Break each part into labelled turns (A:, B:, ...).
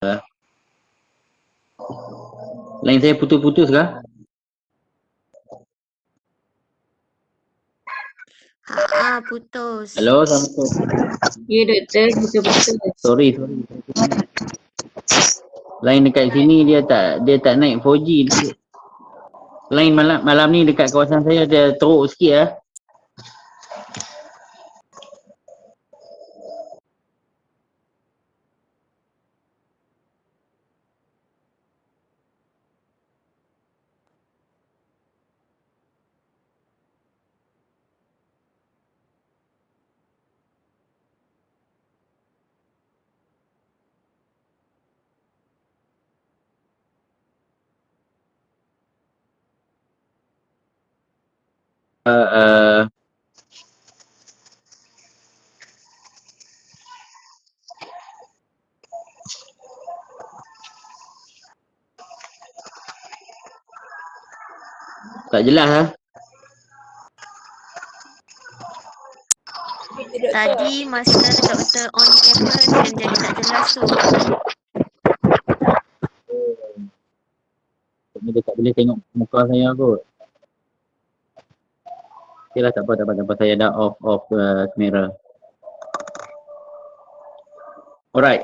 A: Line saya putus-putus kah?
B: Putus.
A: Hello, Assalamualaikum.
C: Ya doktor, betul-betul.
A: Sorry. Line dekat sini dia tak naik 4G. Line malam ni dekat kawasan saya dia teruk sikit lah. Tak jelas lah.
B: Tadi masa doktor on camera dan jadi tak jelas tu.
A: Dia tak boleh tengok muka saya kot. Okay lah, tak apa. Saya dah off kamera. Alright,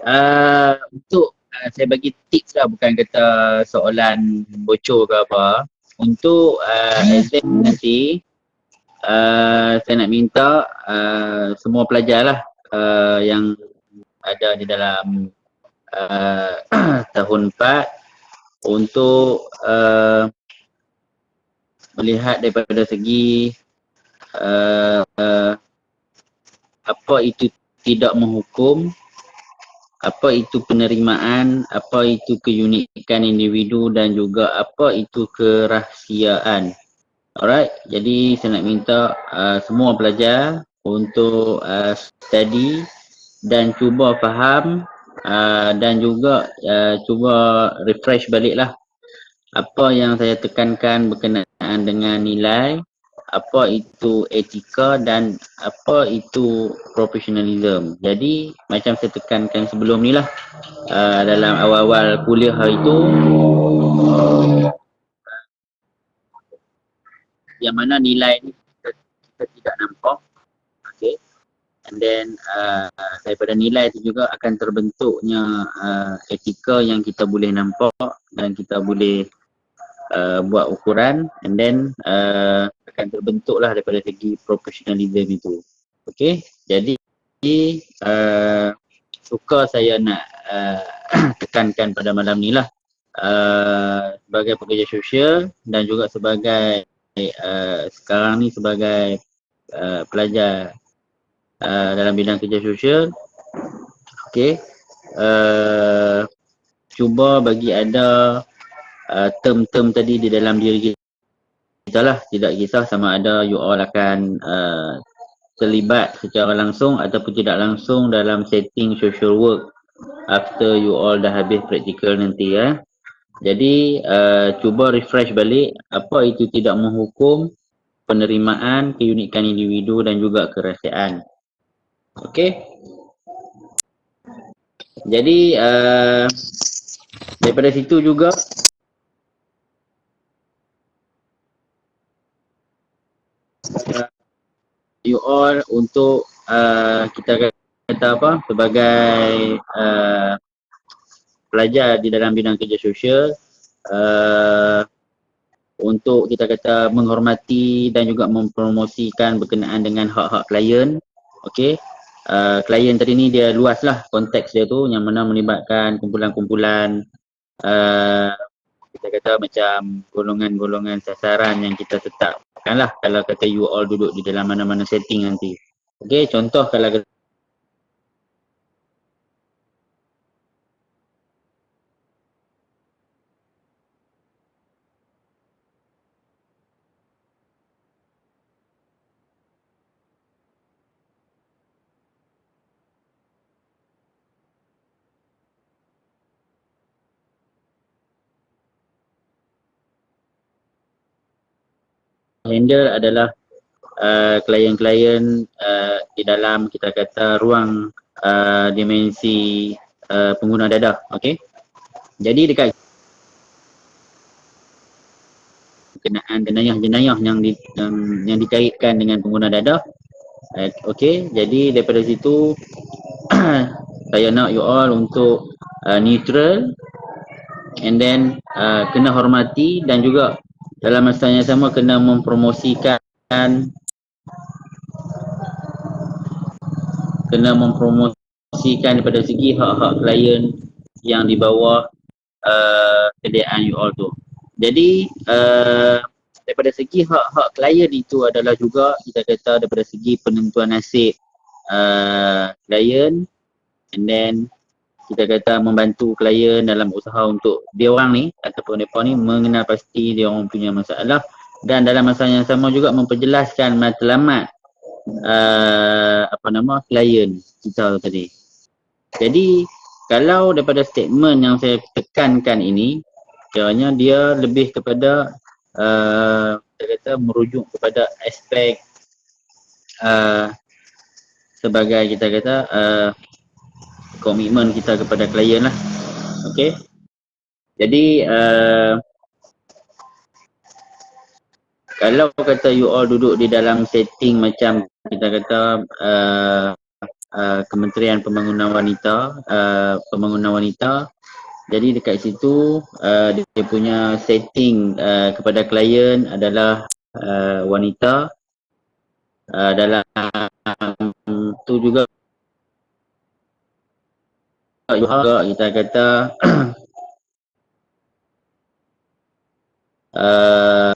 A: untuk saya bagi tips lah, bukan kata soalan bocor ke apa. Untuk exam nanti, saya nak minta semua pelajar lah yang ada di dalam tahun 4 untuk melihat daripada segi apa itu tidak menghukum, apa itu penerimaan, apa itu keunikan individu dan juga apa itu kerahsiaan. Alright, jadi saya nak minta semua pelajar untuk study dan cuba faham dan juga cuba refresh balik lah apa yang saya tekankan berkenaan dengan nilai, apa itu etika dan apa itu professionalism. Jadi macam saya tekankan sebelum ni lah, dalam awal-awal kuliah itu, yang mana nilai ni kita tidak nampak, okay. And then daripada nilai itu juga akan terbentuknya etika yang kita boleh nampak dan kita boleh buat ukuran, and then akan terbentuklah daripada segi professionalism itu. Okay, jadi suka saya nak tekankan pada malam ni lah, sebagai pekerja sosial dan juga sebagai sekarang ni sebagai pelajar dalam bidang kerja sosial. Okay, cuba bagi ada term-term tadi di dalam diri kita lah. Tidak kisah sama ada you all akan terlibat secara langsung ataupun tidak langsung dalam setting social work after you all dah habis praktikal nanti ya. Jadi cuba refresh balik apa itu tidak menghukum, penerimaan, keunikan individu dan juga kerahsiaan. Okey. Jadi daripada situ juga you all untuk kita kata apa, sebagai pelajar di dalam bidang kerja sosial, untuk kita kata menghormati dan juga mempromosikan berkenaan dengan hak-hak klien. Okey, klien tadi ni dia luas lah konteks dia tu, yang mana melibatkan kumpulan-kumpulan kita kata macam golongan-golongan sasaran yang kita tetapkan lah kalau kata you all duduk di dalam mana-mana setting nanti. Okey, contoh kalau handle adalah klien-klien di dalam kita kata ruang dimensi pengguna dadah. Okey. Jadi dekat kenaan jenayah-jenayah yang dikaitkan dengan pengguna dadah. Okey, jadi daripada situ saya nak you all untuk neutral, and then kena hormati, dan juga dalam masa yang sama kena mempromosikan daripada segi hak-hak klien yang di bawah kedayaan you all tu. Jadi daripada segi hak-hak klien itu adalah juga kita kata daripada segi penentuan nasib klien, and then kita kata membantu klien dalam usaha untuk dia orang ni ataupun mereka ni mengenal pasti dia orang punya masalah, dan dalam masa yang sama juga memperjelaskan matlamat klien kita tadi. Jadi kalau daripada statement yang saya tekankan ini, kiranya dia lebih kepada kita kata merujuk kepada aspek sebagai kita kata komitmen kita kepada klien lah. Okey. Jadi kalau kata you all duduk di dalam setting macam kita kata Kementerian Pembangunan Wanita, jadi dekat situ dia punya setting kepada klien adalah wanita, dalam tu juga kita kata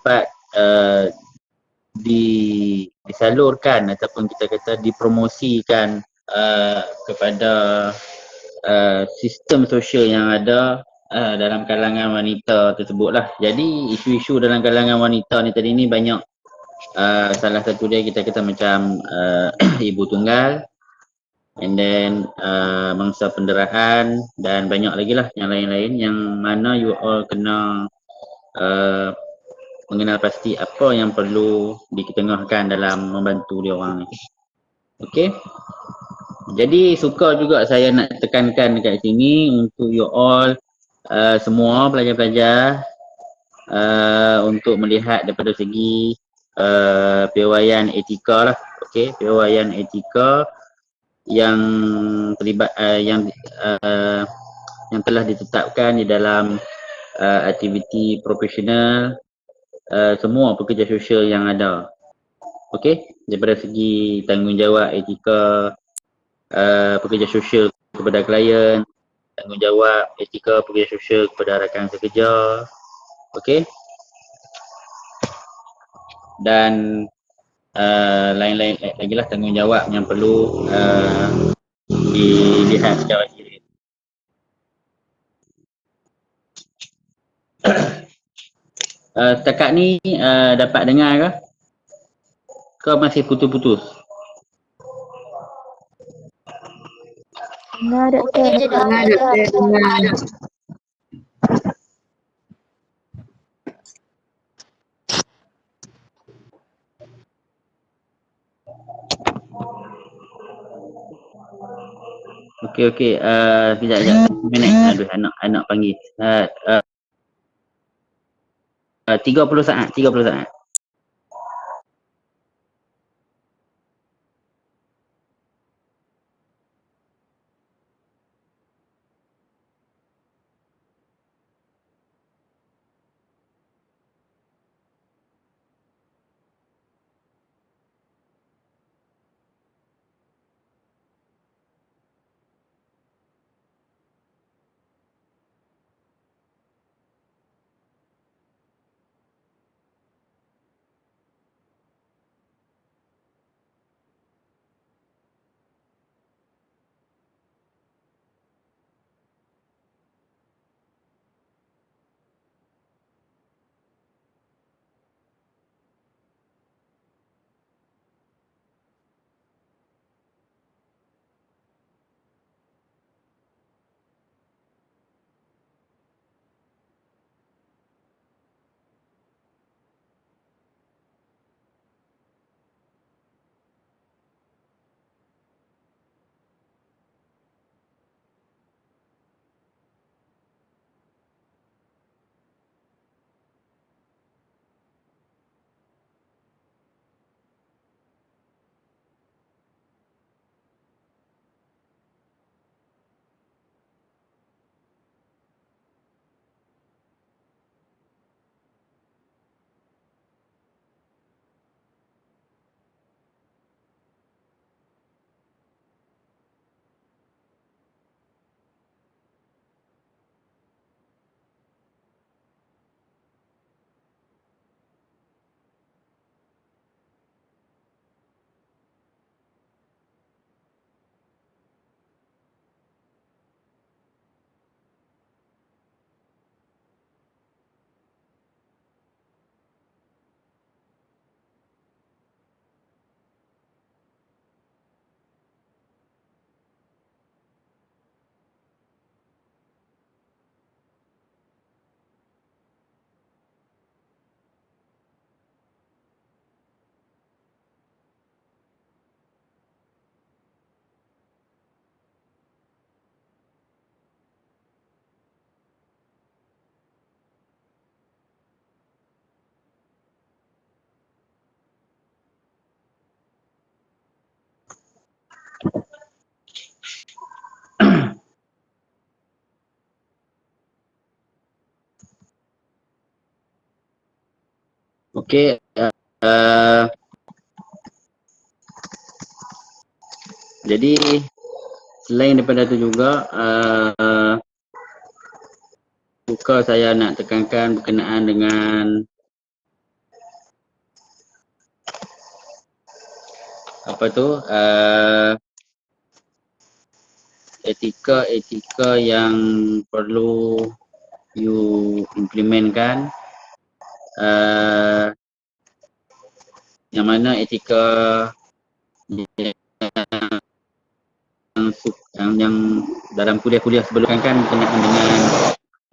A: dapat disalurkan ataupun kita kata dipromosikan kepada sistem sosial yang ada dalam kalangan wanita tersebut lah. Jadi isu-isu dalam kalangan wanita ni tadi ni banyak, salah satu dia kita kata macam ibu tunggal, and then mangsa penderahan, dan banyak lagi lah yang lain-lain yang mana you all kena mengenal pasti apa yang perlu diketengahkan dalam membantu dia orang ni. Okey. Jadi suka juga saya nak tekankan dekat sini untuk you all semua pelajar-pelajar untuk melihat daripada segi piawaian etika lah. Okey, piawaian etika yang terlibat yang telah ditetapkan di dalam aktiviti profesional semua pekerja sosial yang ada. Okey, daripada segi tanggungjawab etika pekerja sosial kepada klien, tanggungjawab etika pekerja sosial kepada rakan sekerja. Okey. Dan lain-lain lagi lah tanggungjawab yang perlu dilihat secara serius. Setakat ni dapat dengar ke? Ke masih putus-putus?
B: Dengar doktor.
C: Dengar doktor, dengar.
A: Okey. Sekejap. Minit. Aduh, anak panggil. 30 saat. Okey, uh, jadi selain daripada itu juga suka saya nak tekankan berkenaan dengan apa tu etika yang perlu you implementkan, yang mana etika yang dalam kuliah-kuliah sebelum kan berkenaan dengan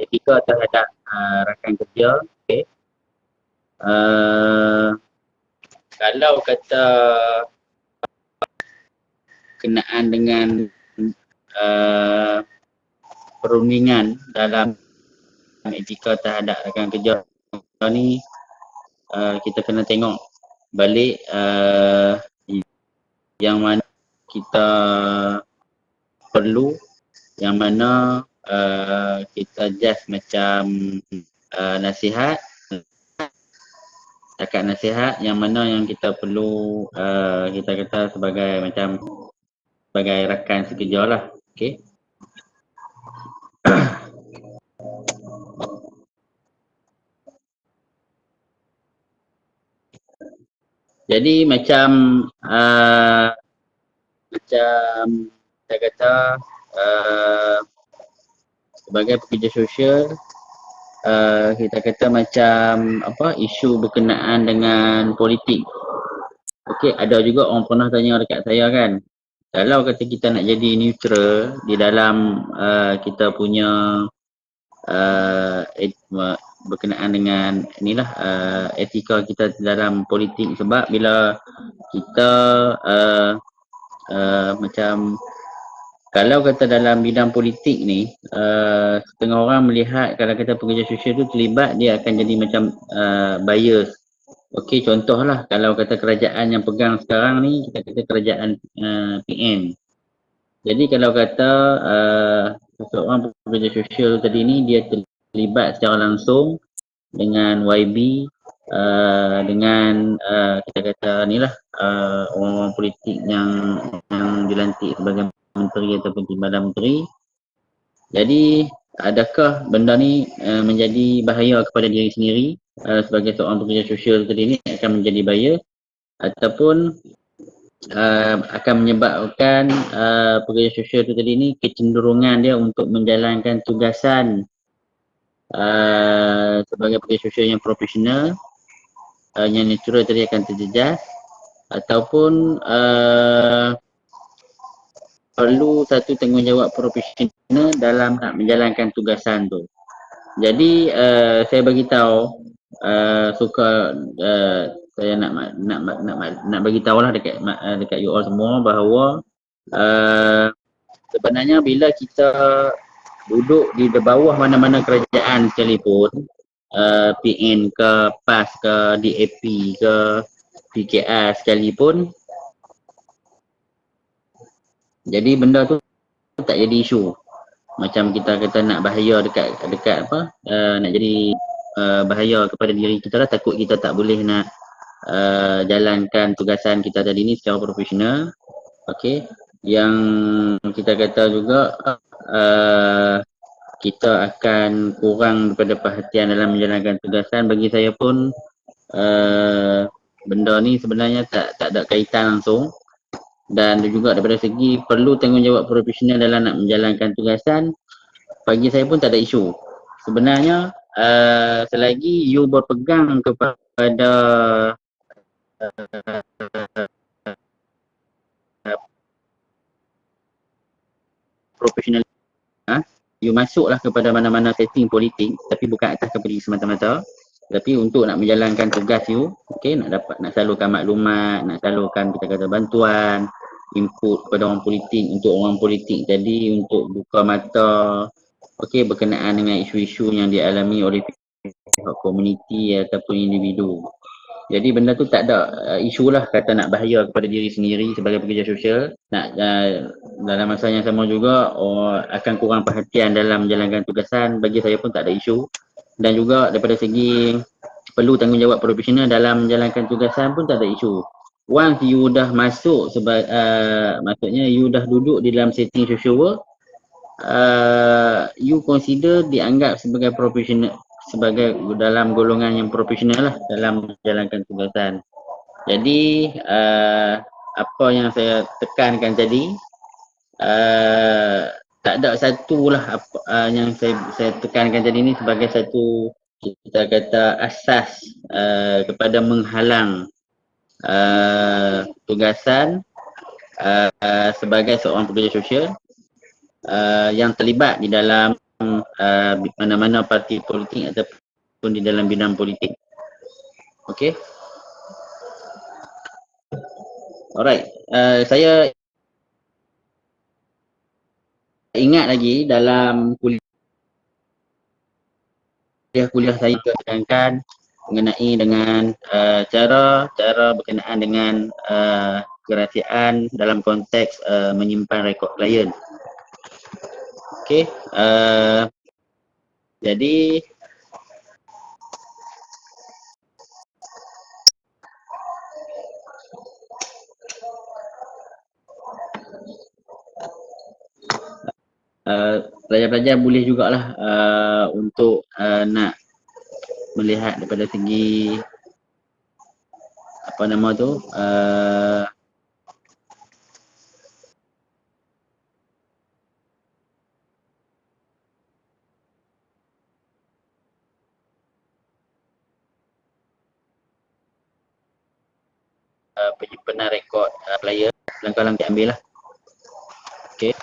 A: etika terhadap rakan kerja. Okay. Kalau kata kenaan dengan perundingan dalam etika terhadap rakan kerja ni, kita kena tengok balik yang mana kita perlu, yang mana kita just macam nasihat, cakap nasihat, yang mana yang kita perlu kita kata sebagai macam sebagai rakan sekerja lah. Okay. Jadi macam saya kata sebagai pekerja sosial, kita kata macam apa, isu berkenaan dengan politik. Okey, ada juga orang pernah tanya dekat saya kan, kalau kata kita nak jadi neutral di dalam kita punya berkenaan dengan inilah etika kita dalam politik, sebab bila kita macam kalau kata dalam bidang politik ni, setengah orang melihat kalau kata pekerja sosial tu terlibat, dia akan jadi macam bias. Okey, contohlah kalau kata kerajaan yang pegang sekarang ni, kita kata kerajaan PN. Jadi kalau kata seorang pekerja sosial tadi ni, dia terlibat secara langsung dengan YB, dengan kita kata ni lah orang-orang politik yang dilantik sebagai menteri ataupun timbalan menteri. Jadi adakah benda ni menjadi bahaya kepada diri sendiri sebagai seorang pekerja sosial tadi ni, akan menjadi bahaya ataupun akan menyebabkan pekerja sosial tu tadi ni kecenderungan dia untuk menjalankan tugasan sebagai pekerja sosial yang profesional, yang natural tadi akan terjejas, ataupun perlu satu tanggungjawab profesional dalam nak menjalankan tugasan tu. Jadi saya bagi tahu saya nak bagi tahulah dekat you all semua bahawa sebenarnya bila kita duduk di bawah mana-mana kerajaan sekalipun, PN ke, PAS ke, DAP ke, PKR sekalipun, jadi benda tu tak jadi isu. Macam kita kata nak bahaya dekat apa, nak jadi bahaya kepada diri kita lah, takut kita tak boleh nak jalankan tugasan kita tadi ni secara profesional. Okey, yang kita kata juga kita akan kurang daripada perhatian dalam menjalankan tugasan. Bagi saya pun benda ni sebenarnya tak ada kaitan langsung, dan juga daripada segi perlu tanggungjawab profesional dalam nak menjalankan tugasan, bagi saya pun tak ada isu. Sebenarnya selagi you berpegang kepada profesional, you masuklah kepada mana-mana setting politik, tapi bukan atas kepentingan semata-mata, tapi untuk nak menjalankan tugas you, okey, nak salurkan maklumat, nak salurkan kita kata bantuan, input kepada orang politik, untuk orang politik tadi untuk buka mata, okey, berkenaan dengan isu-isu yang dialami oleh pihak komuniti ataupun individu. Jadi benda tu tak ada isu lah kata nak bahaya kepada diri sendiri sebagai pekerja sosial. Nak dalam masa yang sama juga akan kurang perhatian dalam menjalankan tugasan, bagi saya pun tak ada isu. Dan juga daripada segi perlu tanggungjawab profesional dalam menjalankan tugasan pun tak ada isu. Once you dah masuk maksudnya you dah duduk di dalam setting social work, you consider dianggap sebagai profesional, sebagai dalam golongan yang profesional lah dalam menjalankan tugasan. Jadi apa yang saya tekankan tadi, tak ada satu lah yang saya tekankan tadi ni sebagai satu, kita kata, asas kepada menghalang tugasan sebagai seorang pekerja sosial yang terlibat di dalam mana-mana parti politik ataupun di dalam bidang politik. Okey. Alright. Saya ingat lagi dalam kuliah saya tekankan mengenai dengan cara berkenaan dengan kerahsiaan dalam konteks menyimpan rekod klien. Okey, jadi pelajar-pelajar boleh jugalah untuk nak melihat daripada segi apa nama tu, penyimpanan rekod klien, langkah-langkah ambil lah. Okey.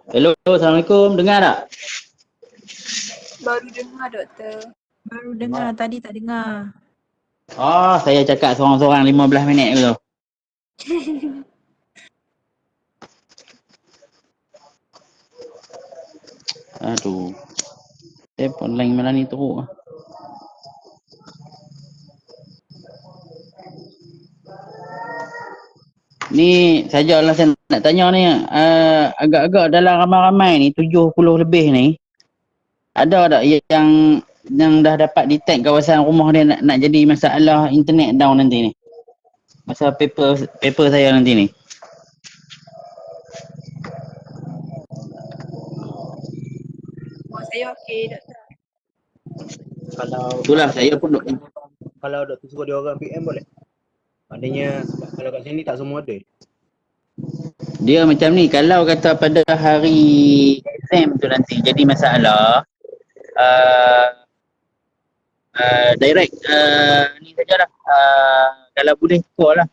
A: Hello, Assalamualaikum. Dengar tak?
C: Baru dengar doktor. Baru dengar, tadi tak dengar.
A: Oh, saya cakap seorang-seorang 15 minit tu. Aduh. Telefon lain malam ni teruk. Ni sajalah saya nak tanya ni. Agak-agak dalam ramai-ramai ni, 70 lebih ni. Ada tak yang dah dapat detect kawasan rumah dia nak jadi masalah internet down nanti ni? Masa paper saya nanti ni.
C: Oh, saya okey doktor.
A: Itulah saya pun
D: Kalau doktor suruh dia orang PM boleh. Maknanya sebab kalau kat sini tak semua ada.
A: dia macam ni, kalau kata pada hari exam tu nanti jadi masalah, direct ni sajalah, kalau boleh call lah.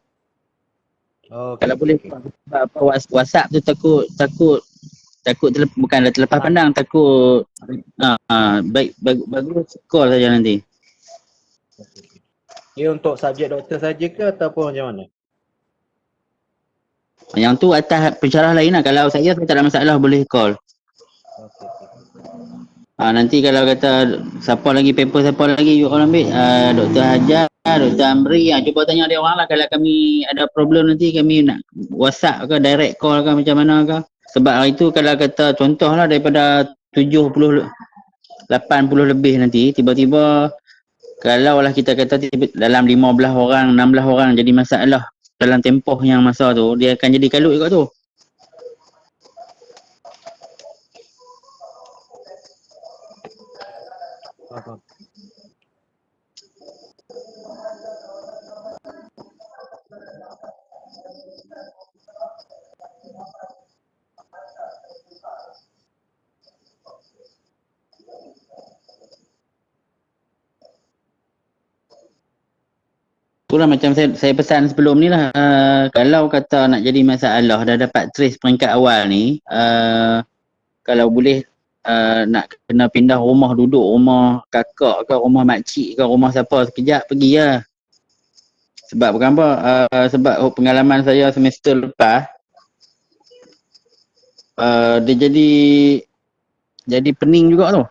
D: Okay,
A: Kalau boleh apa WhatsApp tu takut bukanlah terlepas pandang, takut bagus call saja nanti.
D: Dia untuk subjek doktor saja ke ataupun macam mana?
A: Yang tu atas pensyarah lain lah. Kalau saya tak ada masalah, boleh call.
D: Okay.
A: Nanti kalau kata siapa lagi you all ambil, Dr. Hajar, Dr. Amri, cuba tanya dia orang lah. Kalau kami ada problem nanti, kami nak WhatsApp ke, direct call ke, macam mana ke. Sebab hari tu kalau kata contoh lah daripada 70, 80 lebih nanti, tiba-tiba kalau lah kita kata dalam 15 orang, 16 orang jadi masalah dalam tempoh yang masa tu, dia akan jadi kalut juga tu.
D: Faham.
A: Itulah macam saya pesan sebelum ni lah, kalau kata nak jadi masalah, dah dapat trace peringkat awal ni, kalau boleh nak kena pindah rumah duduk, rumah kakak ke, rumah makcik ke, rumah siapa sekejap pergi lah. Sebab bukan apa, sebab pengalaman saya semester lepas, dia jadi pening juga tu.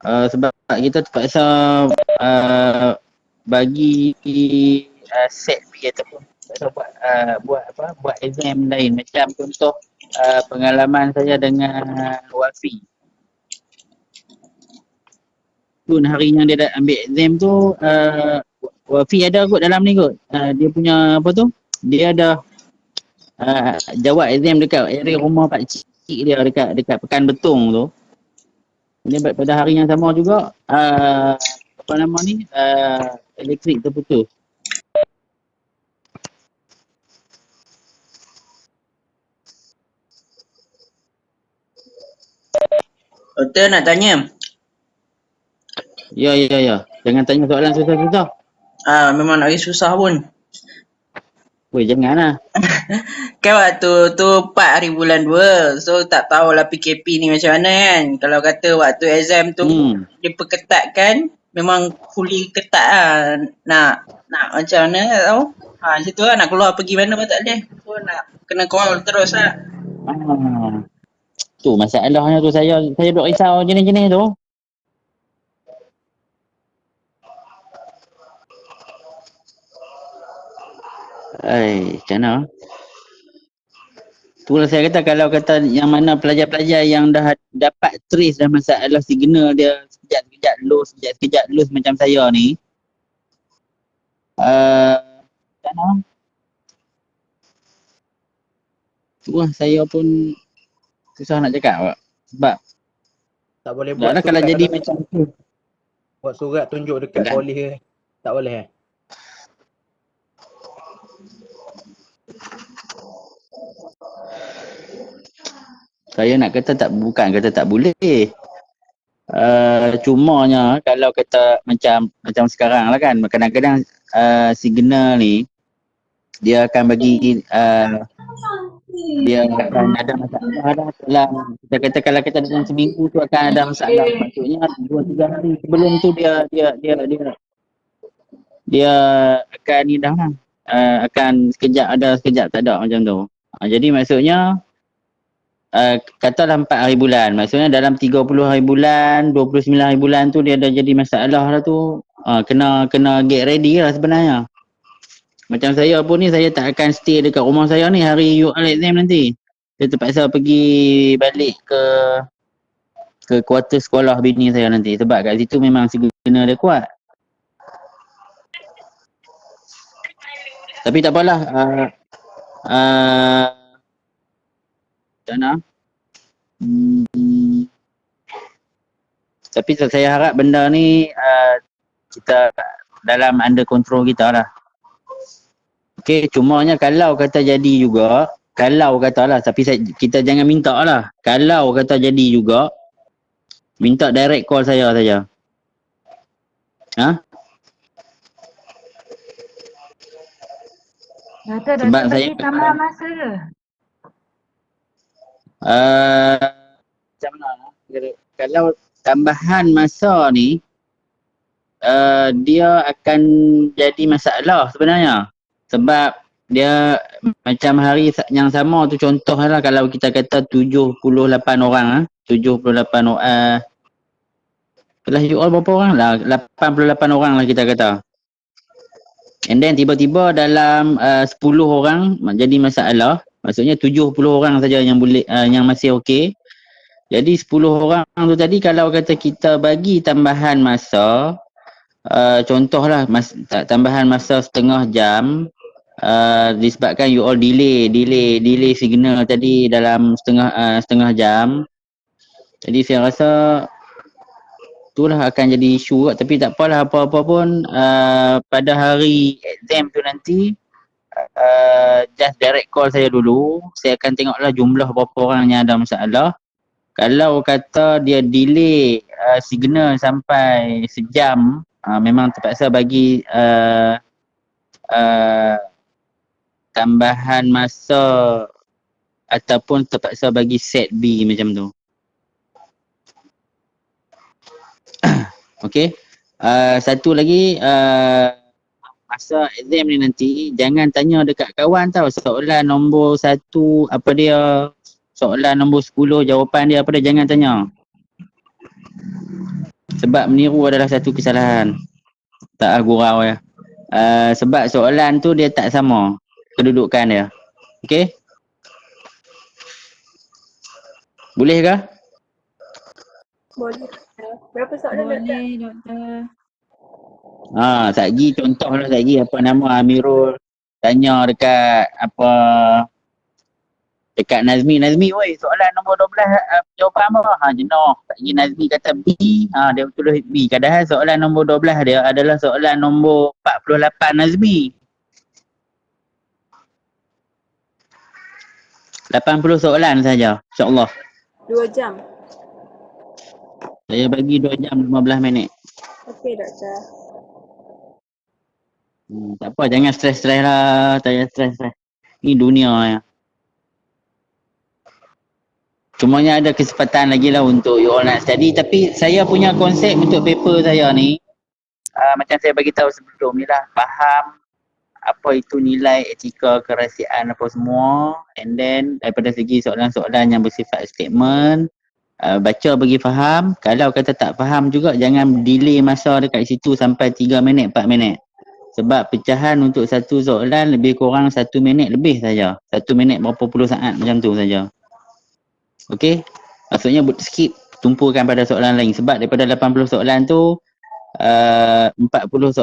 A: Sebab kita terpaksa bagi set B ataupun buat exam lain, macam contoh pengalaman saya dengan Wafi. Tu hari yang dia dah ambil exam tu, Wafi ada kot dalam ni kot. Dia punya apa tu? Dia ada jawab exam dekat area rumah pak cik dia dekat Pekan Betung tu. Dia pada hari yang sama juga apa nama ni, elektrik terputus.
E: Doktor nak tanya.
A: Ya. Jangan tanya soalan susah-susah.
E: Memang nak susah pun.
A: Weh, janganlah.
E: Kan waktu tu 4 hari bulan 2. So tak tahulah PKP ni macam mana kan. Kalau kata waktu exam tu diperketatkan, memang fully ketat lah. Nak macam mana tak tahu. Macam tu lah, nak keluar pergi mana pun tak boleh. So nak kena call terus lah.
A: Tu masalahnya tu, saya duk risau jenis-jenis tu. Macam mana? Itulah saya kata, kalau kata yang mana pelajar-pelajar yang dah dapat trace dah masalah signal dia sekejap-sekejap loose macam saya ni. Macam mana? Itulah saya pun susah nak cakap. Sebab
D: Tak boleh buat
A: surat kalau jadi macam tu.
D: Buat surat tunjuk dekat polis ke? Tak boleh
A: Saya nak kata bukan kata tak boleh. Cumanya kalau kata macam sekarang lah kan, kadang-kadang signal ni dia akan bagi dia akan ada masalah dah dalam, kita kata kalau kita dalam seminggu tu akan ada masalah, maksudnya 2-3 hari sebelum tu dia akan ni dah lah. Akan sekejap ada sekejap tak ada macam tu. Jadi maksudnya katalah 4 hari bulan, maksudnya dalam 30 hari bulan, 29 hari bulan tu dia dah jadi masalah lah tu. Kena get ready lah sebenarnya. Macam saya pun ni, saya tak akan stay dekat rumah saya ni hari UL exam nanti. Saya terpaksa pergi balik ke kuartus sekolah bini saya nanti, sebab kat situ memang signal dia kuat. Tapi tak apalah, macam mana? Tapi saya harap benda ni kita dalam under control kita lah. Okey, cumanya kalau kata jadi juga, kalau katalah, tapi kita jangan minta lah. Kalau kata jadi juga, minta direct call saya saja.
F: Doktor
A: Sebab saya
F: bagi tambahan masa ke?
A: Macam mana? Kalau tambahan masa ni, dia akan jadi masalah sebenarnya. Sebab dia macam hari yang sama tu, contohlah kalau kita kata 78 orang, 78 orang, kelas UOL berapa orang lah? 88 orang lah kita kata. And then tiba-tiba dalam 10 orang jadi masalah, maksudnya 70 orang saja yang boleh yang masih okey. Jadi 10 orang tu tadi, kalau kata kita bagi tambahan masa, contohlah tambahan masa setengah jam, disebabkan you all delay signal tadi dalam setengah jam. Jadi saya rasa itulah akan jadi isu kot. Tapi tak apalah, apa-apa pun pada hari exam tu nanti just direct call saya dulu. Saya akan tengoklah jumlah berapa orang yang ada masalah. Kalau kata dia delay signal sampai sejam, memang terpaksa bagi tambahan masa ataupun terpaksa bagi set B macam tu. Okey. Satu lagi, masa exam ni nanti jangan tanya dekat kawan tau soalan nombor 1 apa dia, soalan nombor 10 jawapan dia apa dia, jangan tanya. Sebab meniru adalah satu kesalahan. Tak gurau ya. Sebab soalan tu dia tak sama kedudukan dia. Okey? Boleh ke?
C: Boleh. Berapa soalan doktor?
F: Boleh doktor.
A: Satgi contohlah, satgi apa nama, Amirul tanya dekat dekat Nazmi, oi soalan nombor 12 jawapan apa? Jenuh. Satgi Nazmi kata B, dia tulis B. Padahal soalan nombor 12 dia adalah soalan nombor 48 Nazmi. 80 soalan saja, insya-Allah.
C: 2 jam.
A: Saya bagi 2 jam 15 minit.
C: Okey doktor.
A: Tak apa, jangan stres-stres lah. Tak payah stres-stres. Ni dunia ya. Cumanya ada kesempatan lagi lah untuk you all nak study. Tapi saya punya konsep untuk paper saya ni, macam saya bagi tahu sebelum ni lah, faham apa itu nilai etika kerahsiaan apa semua, and then daripada segi soalan-soalan yang bersifat statement, baca bagi faham. Kalau kata tak faham juga, jangan delay masa dekat situ sampai 3 minit 4 minit. Sebab pecahan untuk satu soalan lebih kurang 1 minit lebih saja. 1 minit berapa puluh saat macam tu saja. Okey? Maksudnya skip, tumpukan pada soalan lain. Sebab daripada 80 soalan tu 40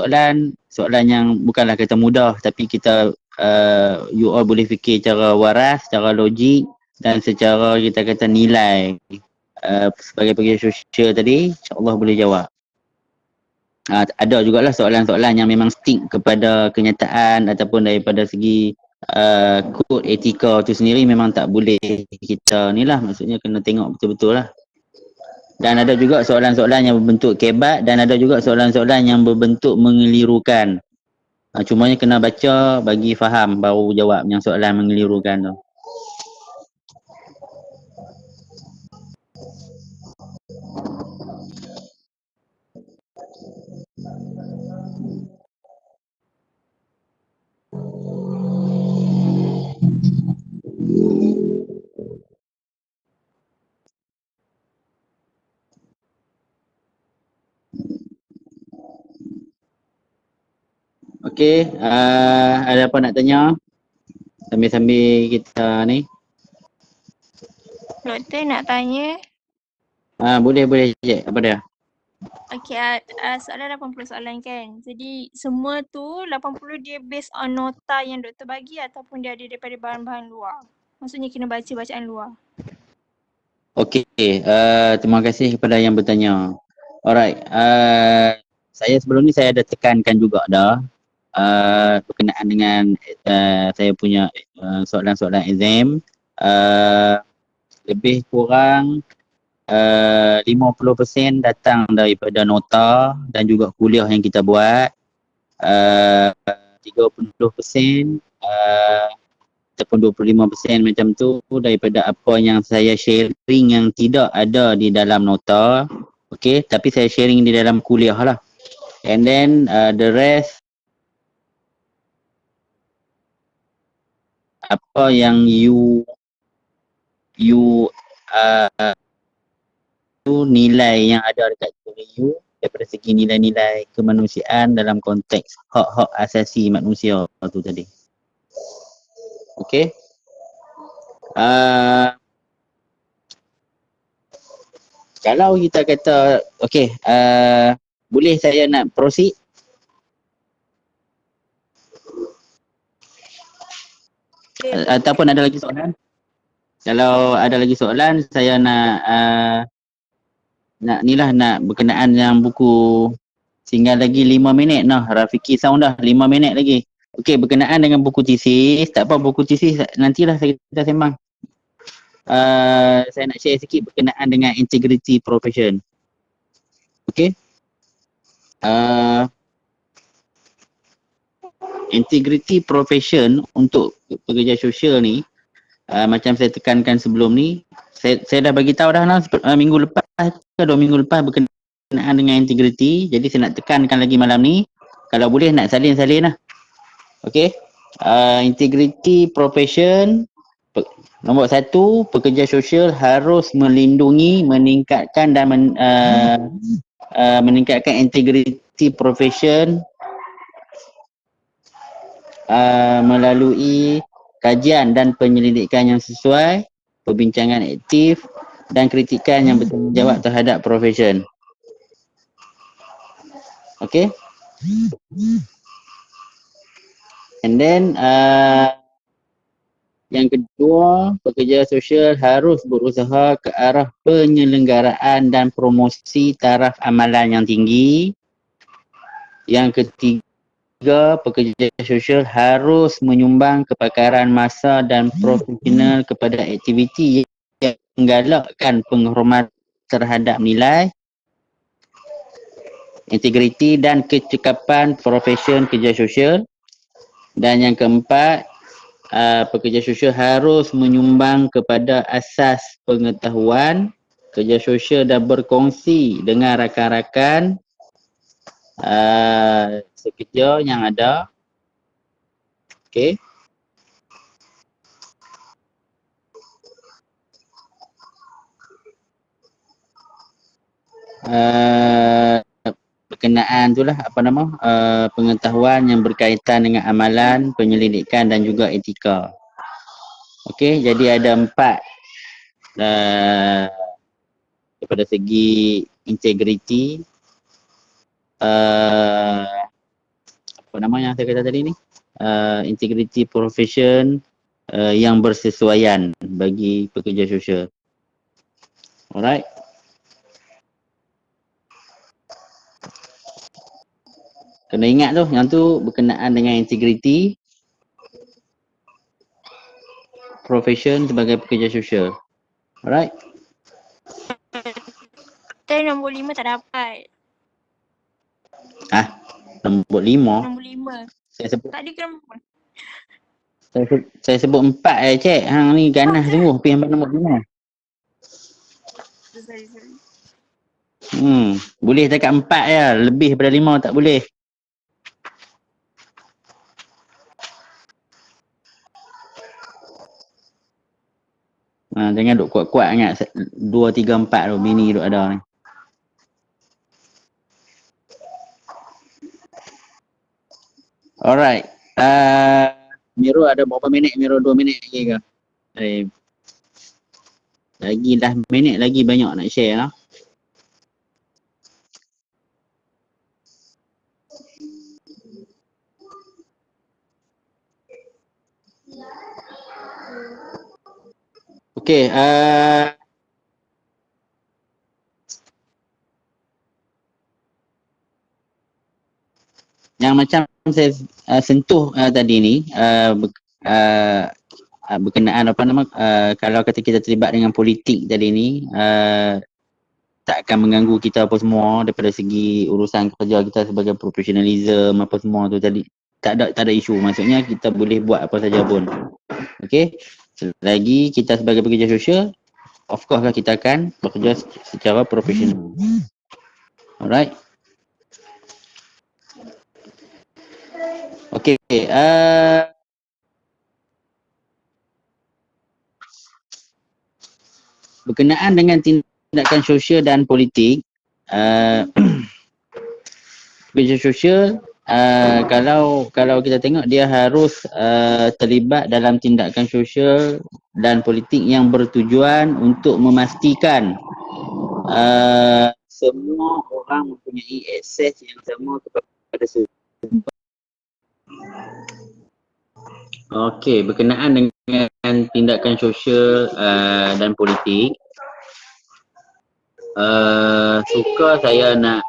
A: soalan yang bukanlah kata mudah, tapi kita you all boleh fikir secara waras, secara logik dan secara kita kata nilai. Sebagai pengajar sosial tadi, insya-Allah boleh jawab. Ada jugalah soalan-soalan yang memang stick kepada kenyataan ataupun daripada segi kod etika tu sendiri memang tak boleh kita ni lah, maksudnya kena tengok betul-betul lah. Dan ada juga soalan-soalan yang berbentuk kebat dan ada juga soalan-soalan yang berbentuk mengelirukan. Cumanya kena baca bagi faham baru jawab yang soalan mengelirukan tu. Okey, ada apa nak tanya? Sambil-sambil kita ni.
B: Doktor nak tanya.
A: Boleh cik. Apa dia?
B: Okay, soalan 80 soalan kan. Jadi semua tu 80 dia based on nota yang doktor bagi ataupun dia ada daripada bahan-bahan luar. Maksudnya kena baca bacaan luar.
A: Okey, terima kasih kepada yang bertanya. Alright, saya sebelum ni saya ada tekankan juga dah berkenaan dengan saya punya soalan-soalan exam. Lebih kurang 50% datang daripada nota dan juga kuliah yang kita buat. 30% ataupun 25% macam tu daripada apa yang saya sharing yang tidak ada di dalam nota. Okay, tapi saya sharing di dalam kuliah lah. And then the rest apa yang you nilai yang ada dekat teori you daripada segi nilai-nilai kemanusiaan dalam konteks hak-hak asasi manusia tu tadi. Okay. Kalau kita kata okay, boleh saya nak proceed? Ataupun ada lagi soalan? Kalau ada lagi soalan, saya nak nak berkenaan yang buku tinggal lagi 5 minit nah. Rafiki sound dah 5 minit lagi. Okey, berkenaan dengan buku tesis, tak apa buku tesis nantilah kita sembang. Saya nak share sikit berkenaan dengan integrity profession. Okey. Integrity profession untuk pekerja sosial ni macam saya tekankan sebelum ni, saya dah bagi tahu dah minggu lepas ke 2 minggu lepas berkenaan dengan integrity. Jadi saya nak tekankan lagi malam ni. Kalau boleh nak salin-salin lah. Okey. Integrity profession nombor 1, pekerja sosial harus melindungi, meningkatkan dan meningkatkan integrity profession melalui kajian dan penyelidikan yang sesuai, perbincangan aktif dan kritikan yang bertanggungjawab terhadap profesion. Okay. And then yang kedua, pekerja sosial harus berusaha ke arah penyelenggaraan dan promosi taraf amalan yang tinggi. Yang ketiga, pekerja sosial harus menyumbang kepakaran masa dan profesional kepada aktiviti yang menggalakkan penghormatan terhadap nilai, integriti dan kecekapan profesion kerja sosial. Dan yang keempat, pekerja sosial harus menyumbang kepada asas pengetahuan kerja sosial dan berkongsi dengan rakan-rakan sekerja yang ada. Okey. Berkenaan itulah pengetahuan yang berkaitan dengan amalan, penyelidikan dan juga etika. Okey, jadi ada 4 daripada segi integriti, apa nama yang saya kata tadi ni, integrity profession yang bersesuaian bagi pekerja sosial. Alright. Kena ingat tu, yang tu berkenaan dengan integriti profession sebagai pekerja sosial. Alright.
B: Tapi nombor 5 tak dapat.
A: Nombor 5.
B: Nombor 5.
A: Saya sebut
B: Tadi ke nombor 4?
A: saya sebut 4 cik. Hang ni ganas sungguh pergi sampai nombor 5.
B: Sorry.
A: Boleh cakap 4 je, lebih daripada 5 tak boleh. Jangan duk kuat-kuat sangat 2, 3, 4 tu bini duk ada ni. Alright. Miro ada berapa minit? Miro 2 minit lagi ke? Lagi dah minit lagi banyak nak share lah. Okey, yang macam saya sentuh tadi ni berkenaan apa nama kalau kata kita terlibat dengan politik tadi ni tak akan mengganggu kita apa semua daripada segi urusan kerja kita sebagai profesionalism apa semua tu tadi tak ada isu, maksudnya kita boleh buat apa saja pun. Okey, selagi kita sebagai pekerja sosial, of course lah kita akan bekerja secara profesional. Alright. Okey, berkenaan dengan tindakan sosial dan politik, pekerja sosial kalau kita tengok dia harus terlibat dalam tindakan sosial dan politik yang bertujuan untuk memastikan semua orang mempunyai akses yang sama kepada sumber. Okey, berkenaan dengan tindakan sosial dan politik, suka saya nak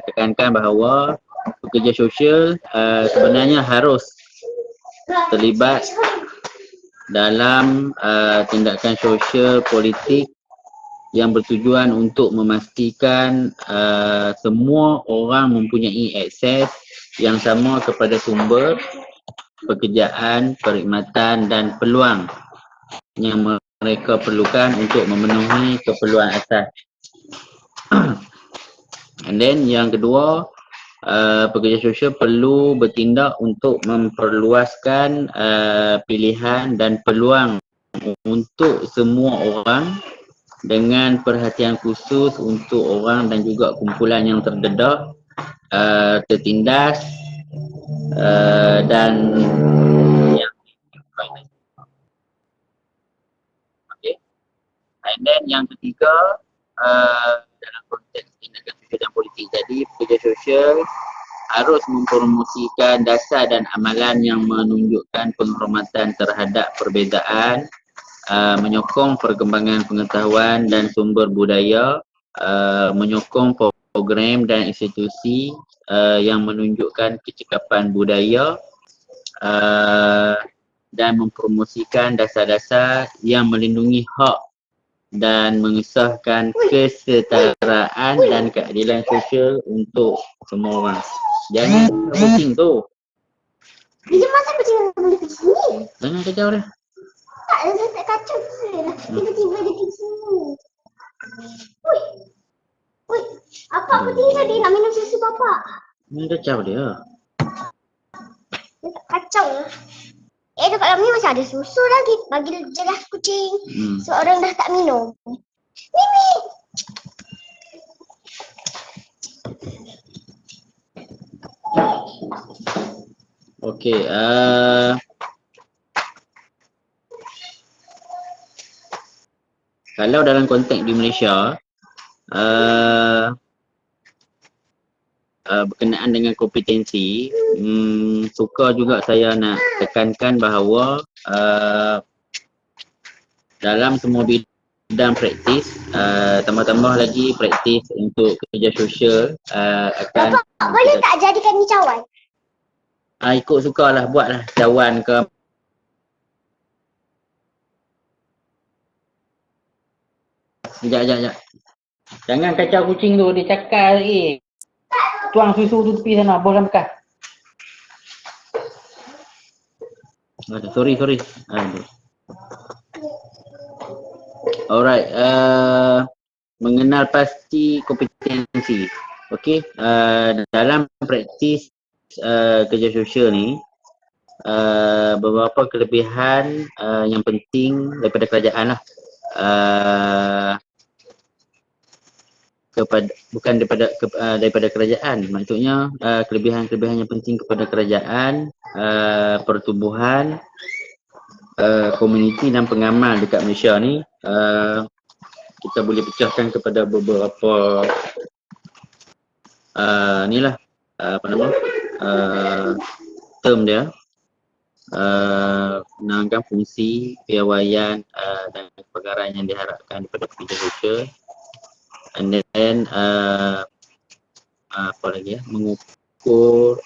A: tekankan bahawa pekerja sosial sebenarnya harus terlibat dalam tindakan sosial politik yang bertujuan untuk memastikan semua orang mempunyai akses yang sama kepada sumber pekerjaan, perkhidmatan dan peluang yang mereka perlukan untuk memenuhi keperluan asas. And then yang kedua, pekerja sosial perlu bertindak untuk memperluaskan pilihan dan peluang untuk semua orang dengan perhatian khusus untuk orang dan juga kumpulan yang terdedah, tertindas dan yang okay. And then yang ketiga, dalam konteks tindakan sosial dan politik tadi, pekerja sosial harus mempromosikan dasar dan amalan yang menunjukkan penghormatan terhadap perbezaan, menyokong perkembangan pengetahuan dan sumber budaya, menyokong program dan institusi yang menunjukkan kecekapan budaya dan mempromosikan dasar-dasar yang melindungi hak dan mengesahkan kesetaraan dan keadilan sosial untuk semua orang. Jangan kucing tu.
F: Dia masa kucing boleh pergi sini?
A: Jangan kacau dia.
F: Tak, dia tak kacau je. Tiba-tiba dia pergi sini. Ui, apa kucing tadi nak minum susu bapak?
A: Jangan kacau dia.
F: Dia tak kacau. Dekat dalam ni masih ada susu lagi. Bagi jelas kucing. Seorang dah tak minum. Mimi!
A: Okey, kalau dalam konteks di Malaysia, berkenaan dengan kompetensi, suka juga saya nak tekankan bahawa dalam semua bidang praktis, tambah-tambah lagi praktis untuk kerja sosial akan
F: Bapak, boleh tak jadikan ni cawan?
A: ikut sukalah, buatlah cawan ke. Sekejap. Jangan kacau kucing tu, dia cakar lagi. Tuang susu tu tepi sana, buang bekas. Sorry. Alright, mengenal pasti kompetensi. Okey, dalam praktis kerja sosial ni, beberapa kelebihan yang penting daripada kerajaan lah. bukan daripada kerajaan. Maksudnya kelebihan-kelebihan yang penting kepada kerajaan, pertubuhan, komuniti dan pengamal dekat Malaysia ni, kita boleh pecahkan kepada beberapa term dia. Menangkan fungsi piawaian dan perkara yang diharapkan daripada pekerja sosial, and then apa lagi ya, mengukur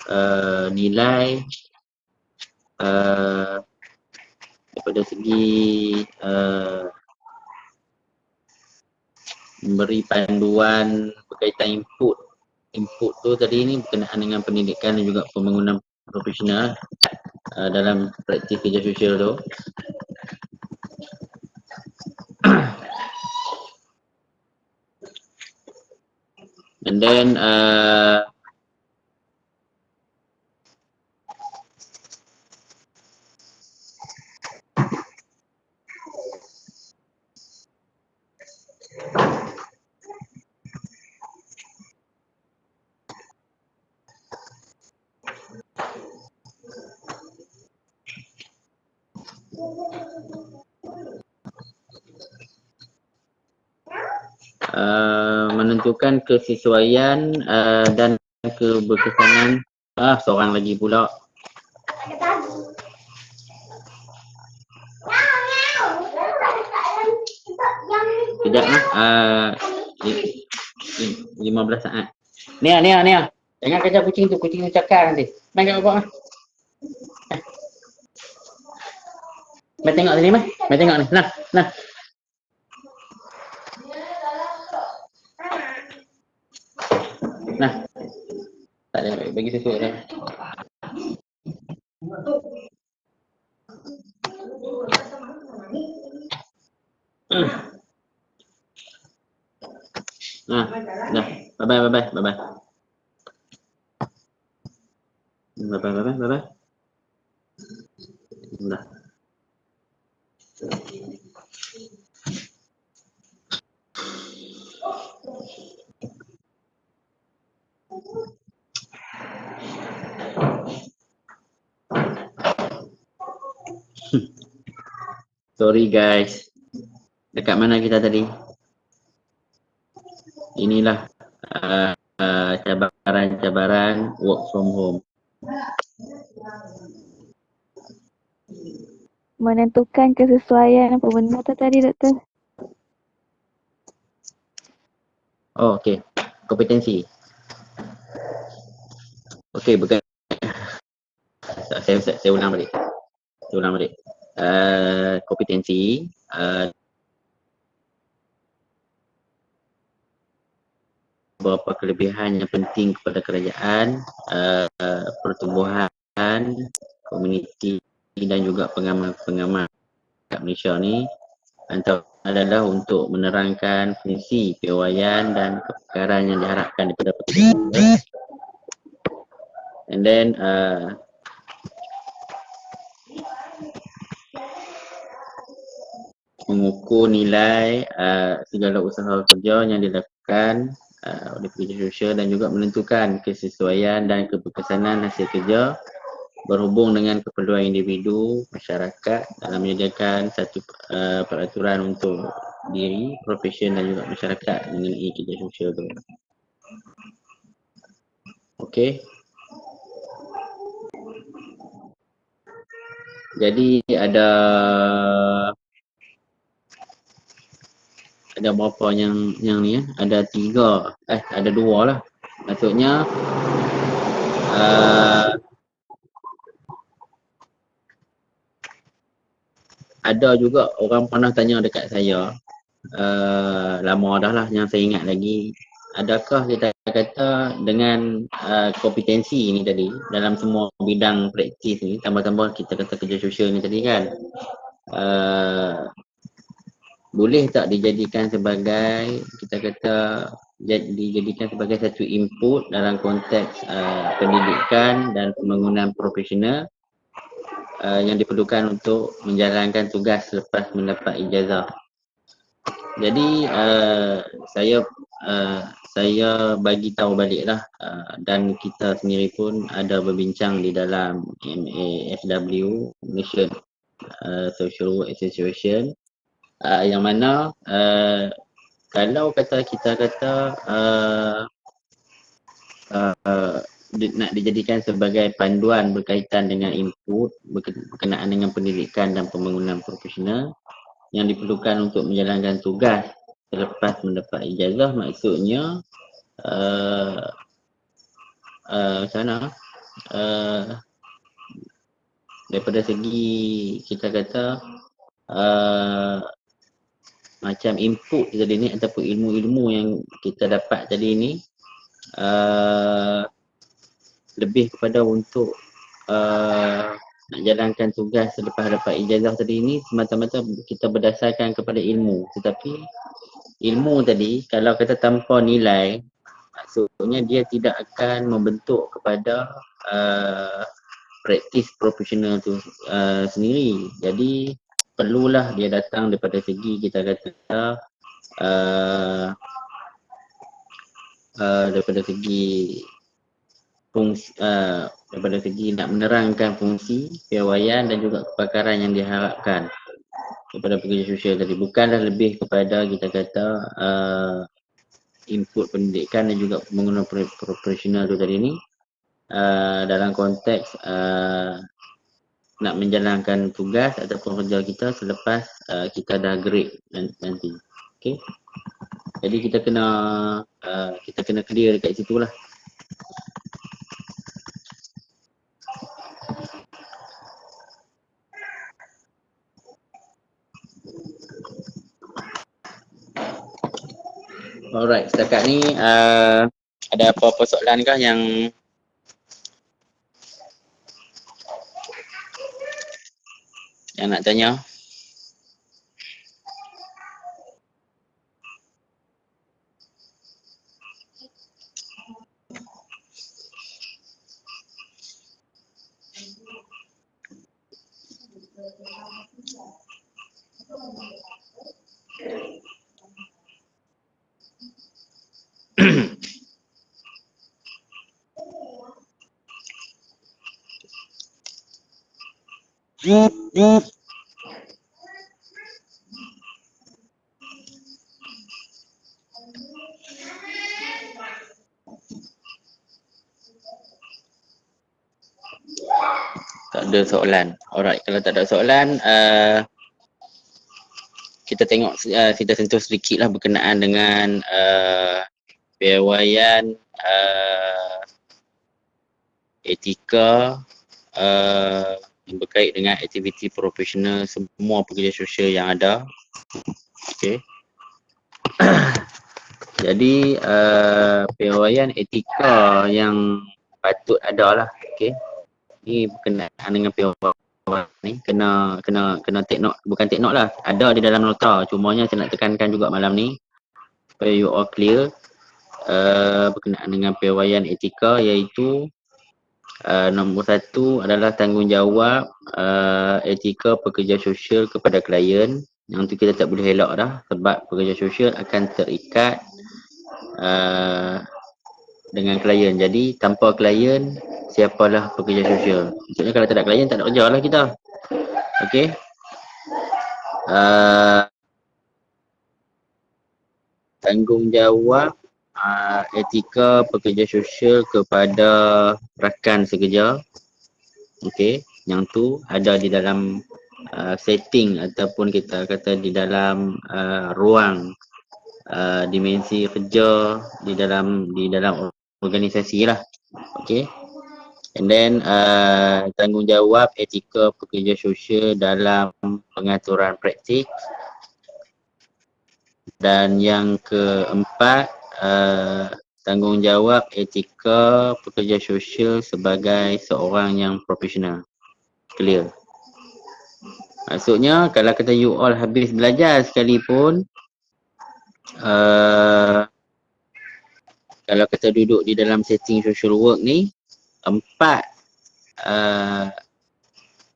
A: nilai daripada segi memberi panduan berkaitan input tu tadi ni berkenaan dengan pendidikan dan juga pembangunan profesional dalam praktis kerja sosial tu. And then menentukan kesesuaian dan keberkesanan. Seorang lagi pula. Sekejap lah. 15 saat. Nia. Jangan kejar kucing tu cakar nanti. Main kat bawah. Main tengok sini, main tengok ni. Nah. Nah. Tak ada, bagi susu dah. Dah. Bye-bye. Bye-bye. Dah. Sorry guys. Dekat mana kita tadi? Inilah cabaran-cabaran work from home.
B: Menentukan kesesuaian apa benda tu tadi, Doktor?
A: Oh, okey. Kompetensi. Okey, bukan. Saya ulang balik. Kompetensi beberapa kelebihan yang penting kepada kerajaan, pertumbuhan komuniti dan juga pengamal kat Malaysia ni, antara adalah untuk menerangkan fungsi piawaian dan keperkaran yang diharapkan daripada pekerja. And then mengukur nilai segala usaha kerja yang dilakukan oleh pekerja sosial dan juga menentukan kesesuaian dan keberkesanan hasil kerja berhubung dengan keperluan individu, masyarakat dalam menyediakan satu peraturan untuk diri, profesion dan juga masyarakat mengenai kerja sosial tu. Okey. Jadi ada berapa yang ni ya? Ada 3, ada 2 lah. Maksudnya ada juga orang pernah tanya dekat saya, lama dah lah yang saya ingat lagi, adakah kita kata dengan kompetensi ni tadi dalam semua bidang praktis ni, tambah-tambah kita kata kerja sosial ni tadi kan, boleh tak dijadikan sebagai, kita kata dijadikan sebagai satu input dalam konteks pendidikan dan pembangunan profesional yang diperlukan untuk menjalankan tugas selepas mendapat ijazah. Jadi saya saya bagi tahu baliklah, dan kita sendiri pun ada berbincang di dalam MASW, Malaysian Social Work Association, yang mana kalau kita kata nak dijadikan sebagai panduan berkaitan dengan input berkenaan dengan pendidikan dan pembangunan profesional yang diperlukan untuk menjalankan tugas selepas mendapat ijazah, maksudnya macam mana, daripada segi kita kata macam input tadi ni ataupun ilmu-ilmu yang kita dapat tadi ni lebih kepada untuk nak jalankan tugas selepas dapat ijazah tadi ni semata-mata kita berdasarkan kepada ilmu. Tetapi ilmu tadi kalau kata tanpa nilai, maksudnya dia tidak akan membentuk kepada praktis profesional tu sendiri. Jadi perlulah dia datang daripada segi kita kata daripada segi fungsi, daripada segi nak menerangkan fungsi, piawaian dan juga kepakaran yang diharapkan kepada pekerja sosial tadi. Bukanlah lebih kepada kita kata input pendidikan dan juga pembangunan profesional tu tadi ni dalam konteks nak menjalankan tugas ataupun kerja kita selepas kita dah grade nanti. Okay. Jadi kita kena clear dekat situ lah. Alright, setakat ni ada apa-apa soalan kah yang nak tanya? Tak ada soalan. Alright, kalau tak ada soalan, kita tengok, kita sentuh sedikit lah berkenaan dengan piawaian, etika yang berkait dengan aktiviti profesional semua pekerja sosial yang ada. Okay. Jadi piawaian etika yang patut ada lah. Okay. Ni berkenaan dengan piawaian ni kena take note, bukan take note lah, ada di dalam nota, cumanya saya nak tekankan juga malam ni supaya you all clear berkenaan dengan piawaian etika, iaitu nombor 1 adalah tanggungjawab etika pekerja sosial kepada klien. Yang tu kita tak boleh elak dah, sebab pekerja sosial akan terikat dengan klien. Jadi tanpa klien, siapalah pekerja sosial? Maksudnya kalau tak ada klien, tak ada kerja lah kita. Okey. Tanggungjawab etika pekerja sosial kepada rakan sekerja. Okey, yang tu ada di dalam setting ataupun kita kata di dalam ruang dimensi kerja di dalam organisasi lah. Okey. And then tanggungjawab etika pekerja sosial dalam pengaturan praktik. Dan yang keempat, tanggungjawab etika pekerja sosial sebagai seorang yang profesional. Clear? Maksudnya kalau kata you all habis belajar sekalipun, kalau kita duduk di dalam setting social work ni, 4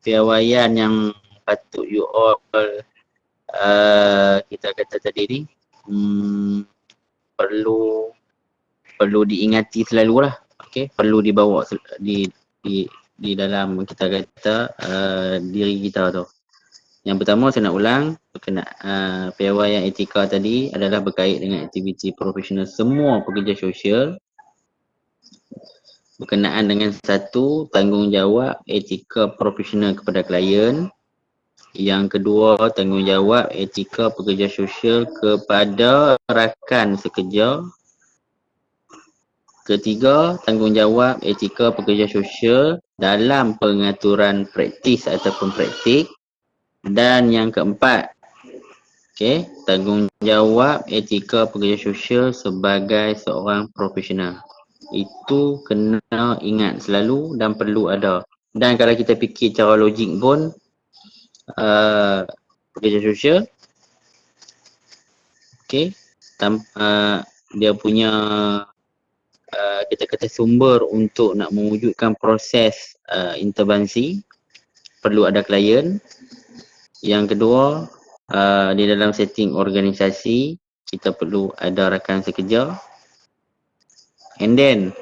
A: piawaian yang patut you all kita kata tadi ni perlu diingati selalulah. Okey, perlu dibawa di dalam kita kata diri kita tu. Yang pertama saya nak ulang, piawaian etika tadi adalah berkait dengan aktiviti profesional semua pekerja sosial berkenaan dengan satu, tanggungjawab etika profesional kepada klien. Yang kedua, tanggungjawab etika pekerja sosial kepada rakan sekerja. Ketiga, tanggungjawab etika pekerja sosial dalam pengaturan praktis ataupun praktik. Dan yang keempat, tanggungjawab etika pekerja sosial sebagai seorang profesional. Itu kena ingat selalu dan perlu ada. Dan kalau kita fikir cara logik pun, pekerja sosial, dia punya kita kata sumber untuk nak mewujudkan proses intervensi, perlu ada klien. Yang kedua, di dalam setting organisasi, kita perlu ada rakan sekerja. And then,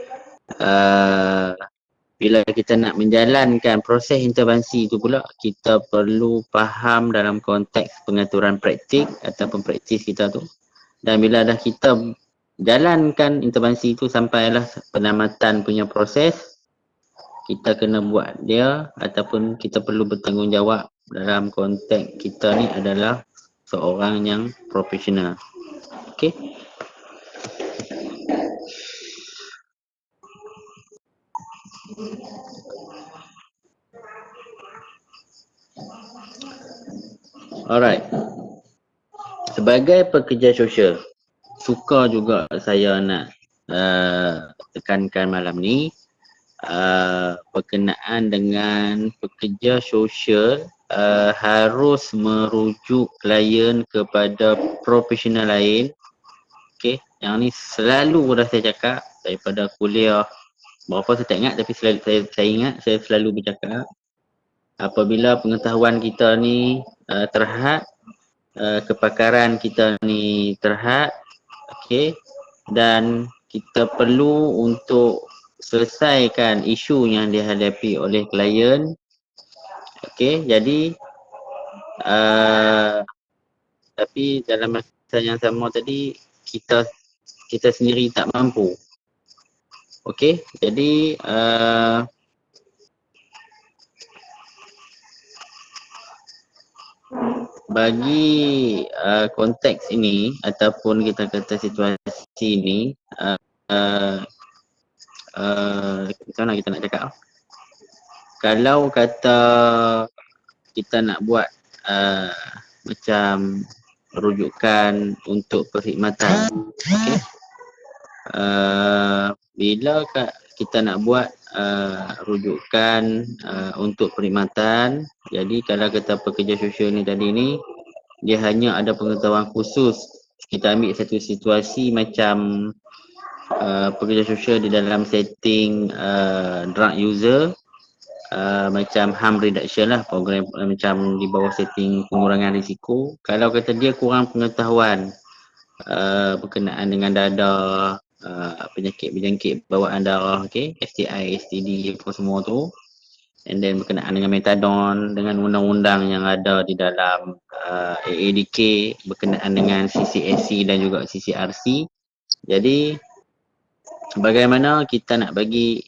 A: bila kita nak menjalankan proses intervensi itu pula, kita perlu faham dalam konteks pengaturan praktik ataupun praktis kita tu. Dan bila dah kita jalankan intervensi itu sampailah penamatan punya proses, kita kena buat dia ataupun kita perlu bertanggungjawab dalam konteks kita ni adalah seorang yang profesional. Okey. Alright. Sebagai pekerja sosial, suka juga saya nak tekankan malam ni berkenaan dengan pekerja sosial harus merujuk klien kepada profesional lain. Okey, yang ni selalu dah saya cakap daripada kuliah. Berapa saya tak ingat tapi saya ingat saya selalu bercakap. Apabila pengetahuan kita ni terhad, kepakaran kita ni terhad, okey, dan kita perlu untuk selesaikan isu yang dihadapi oleh klien. Okey, jadi tapi dalam masa yang sama tadi kita sendiri tak mampu. Okey, jadi bagi konteks ini ataupun kita kata situasi ini, macam mana kita nak cakap? Kalau kata kita nak buat macam rujukan untuk perkhidmatan, okey, bila kita nak buat rujukan untuk perkhidmatan, jadi kalau kata pekerja sosial ni tadi ni, dia hanya ada pengetahuan khusus. Kita ambil satu situasi macam pekerja sosial di dalam setting drug user, macam harm reduction lah, program macam di bawah setting pengurangan risiko. Kalau kata dia kurang pengetahuan berkenaan dengan dada, penyakit bawaan darah, okay, STI, STD apa semua tu, and then berkenaan dengan metadon, dengan undang-undang yang ada di dalam AADK berkenaan dengan CCSC dan juga CCRC. Jadi bagaimana kita nak bagi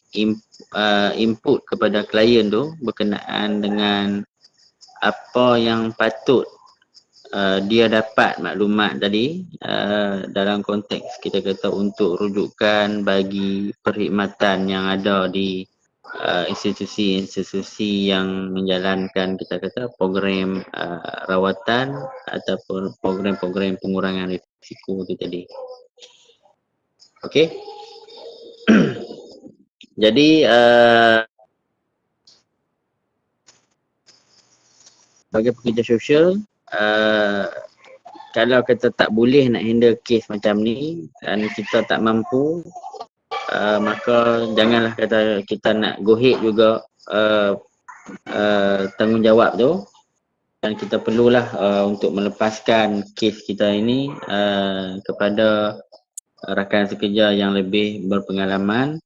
A: input kepada klien tu berkenaan dengan apa yang patut dia dapat maklumat tadi dalam konteks kita kata untuk rujukan bagi perkhidmatan yang ada di institusi-institusi yang menjalankan kita kata program rawatan ataupun program-program pengurangan risiko tu tadi. Okey. Jadi sebagai pekerja sosial, kalau kita tak boleh nak handle kes macam ni dan kita tak mampu, maka janganlah kata kita nak go ahead juga tanggungjawab tu, dan kita perlulah untuk melepaskan kes kita ini kepada rakan sekerja yang lebih berpengalaman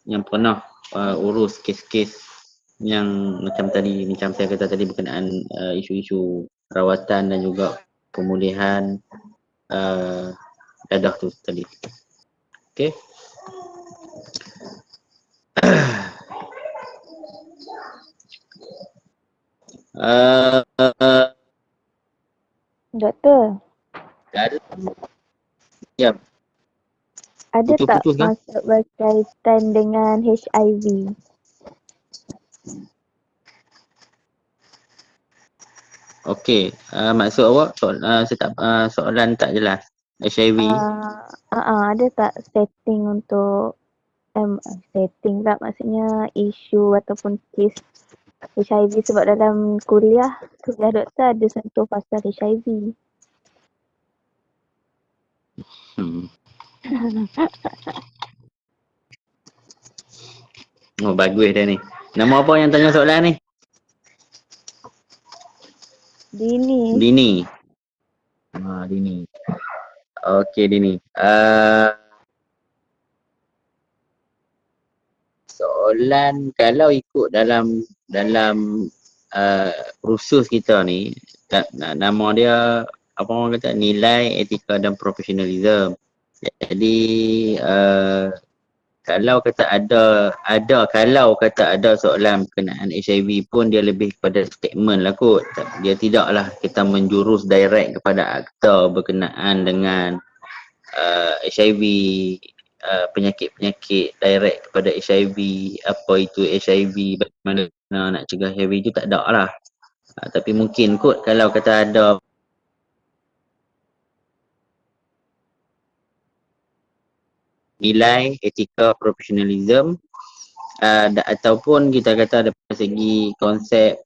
A: yang pernah urus kes-kes yang macam tadi, macam saya kata tadi berkenaan isu-isu rawatan dan juga pemulihan dadah tu tadi. Okey.
G: Doktor,
A: Ada. Ya,
G: ada tak
A: putus-putus kan?
G: masuk berkaitan dengan HIV?
A: Okey, maksud awak soalan tak jelas. HIV.
G: Ada tak setting untuk setting tak, maksudnya isu ataupun kes HIV, sebab dalam kuliah doktor ada sentuh pasal HIV.
A: Oh, bagus dah ni. Nama apa yang tanya soalan ni?
G: Dini.
A: Dini. Dini. Okey Dini. Soalan kalau ikut dalam kursus kita ni, nama dia apa orang kata, nilai etika dan profesionalism. Jadi kalau kata ada soalan berkenaan HIV pun dia lebih kepada statement lah kot. Dia tidaklah kita menjurus direct kepada akta berkenaan dengan HIV, penyakit-penyakit direct kepada HIV, apa itu HIV, bagaimana nak cegah HIV itu tak ada lah. Tapi mungkin kot kalau kata ada nilai etika profesionalism ataupun kita kata dari segi konsep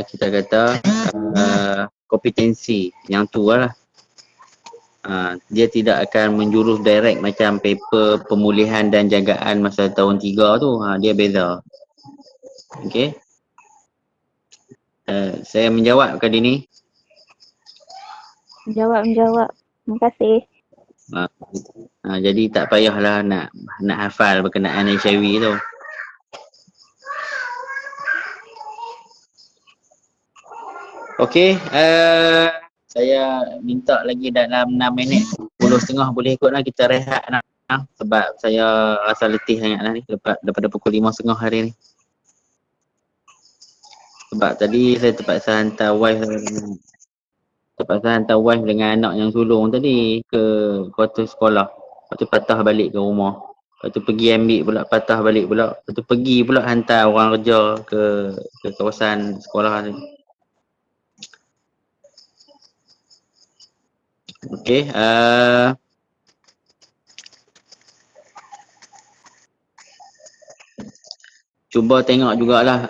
A: kita kata kompetensi yang tu lah. Dia tidak akan menjurus direct macam paper pemulihan dan jagaan masa tahun 3 tu. Dia beza. Okey. Saya menjawab ke Dini?
G: Menjawab. Terima kasih.
A: Jadi tak payahlah nak hafal berkenaan HIV tu. Okey, saya minta lagi dalam 6 minit, 10.30 boleh ikutlah, kita rehat nak. Sebab saya rasa letih sangatlah ni daripada pukul 5.30 hari ni. Sebab tadi saya terpaksa hantar wife dengan anak yang sulung tadi ke kuartus sekolah. Lepas tu patah balik ke rumah. Lepas tu pergi ambil pula, patah balik pula. Lepas tu pergi pula hantar orang kerja ke kawasan sekolah ni. Okey, cuba tengok jugalah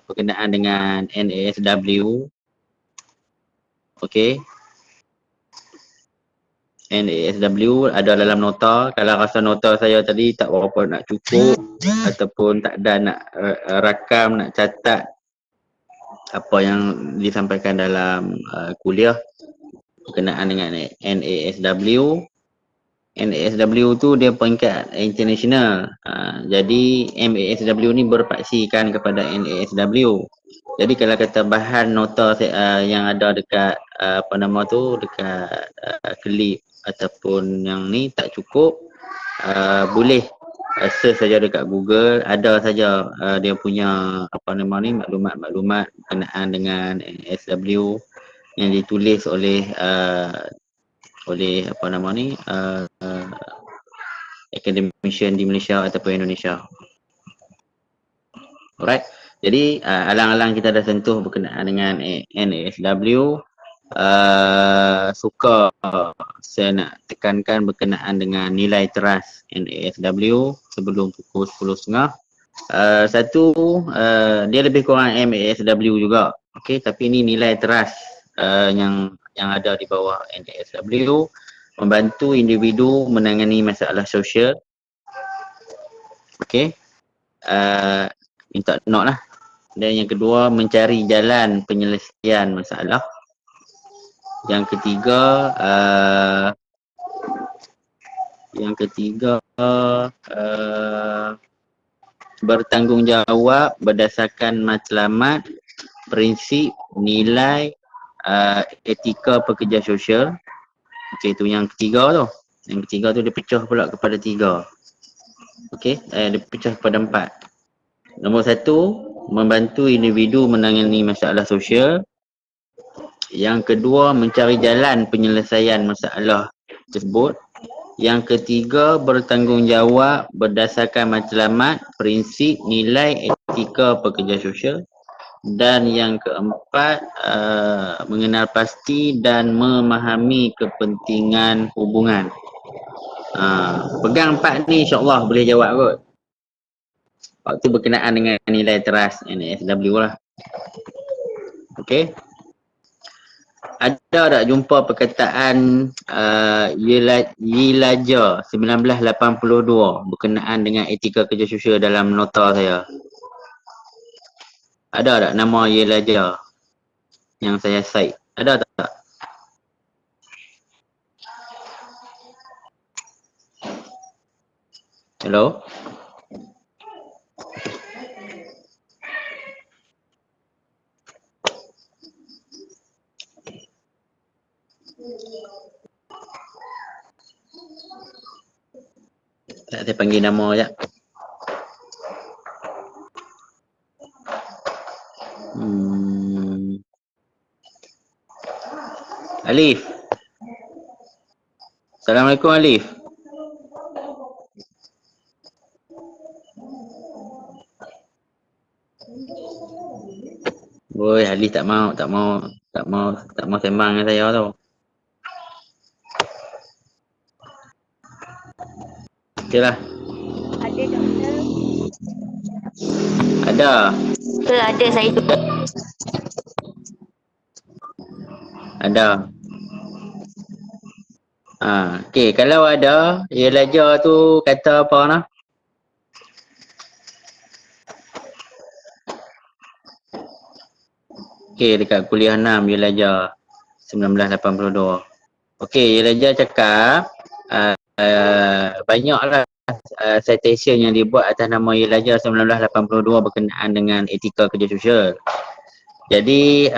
A: berkenaan dengan NASW. Okey. NASW ada dalam nota. Kalau rasa nota saya tadi tak berapa nak cukup ataupun tak ada nak rakam, nak catat apa yang disampaikan dalam kuliah berkenaan dengan NASW. NASW tu dia peringkat international. Jadi MASW ni berpaksikan kepada NASW. Jadi kalau kata bahan nota yang ada dekat dekat klip ataupun yang ni tak cukup, boleh search saja dekat Google, ada saja dia punya maklumat-maklumat berkenaan dengan NASW yang ditulis oleh academician di Malaysia ataupun Indonesia. Alright. Jadi alang-alang kita dah sentuh berkenaan dengan NASW, suka saya nak tekankan berkenaan dengan nilai teras NASW sebelum pukul 10.30. Satu, dia lebih kurang MASW juga. Okey, tapi ini nilai teras yang ada di bawah NASW, membantu individu menangani masalah sosial. Okey. Minta note lah. Dan yang kedua, mencari jalan penyelesaian masalah. Yang ketiga bertanggungjawab berdasarkan matlamat, prinsip, nilai, etika pekerja sosial. Okey, itu yang ketiga tu. Yang ketiga tu dia pecah pula kepada 3. Okey, dia pecah kepada 4. Nombor 1, membantu individu menangani masalah sosial. Yang kedua, mencari jalan penyelesaian masalah tersebut. Yang ketiga, bertanggungjawab berdasarkan matlamat, prinsip, nilai, etika pekerja sosial. Dan yang keempat, mengenal pasti dan memahami kepentingan hubungan. Pegang 4 ni insyaAllah boleh jawab kot. Waktu berkenaan dengan nilai teras NSW lah. Okey. Ada tak jumpa perkataan Yilaja 1982 berkenaan dengan etika kerja sosial dalam nota saya? Ada tak nama Yilaja yang saya cite? Ada tak? Hello? Tak, saya panggil nama sekejap. Alif. Assalamualaikum Alif. Woi, Alif tak mau sembang dengan saya tu. Okeylah.
G: Ada doktor?
A: Ada.
G: Ada saya juga.
A: Ada. Okey, kalau ada, Yilaja tu kata apa nah? Okey, dekat kuliah 6 Yilaja 1982. Okey, Yilaja cakap banyaklah citation yang dibuat atas nama Yilaja 1982 berkenaan dengan etika kerja sosial. Jadi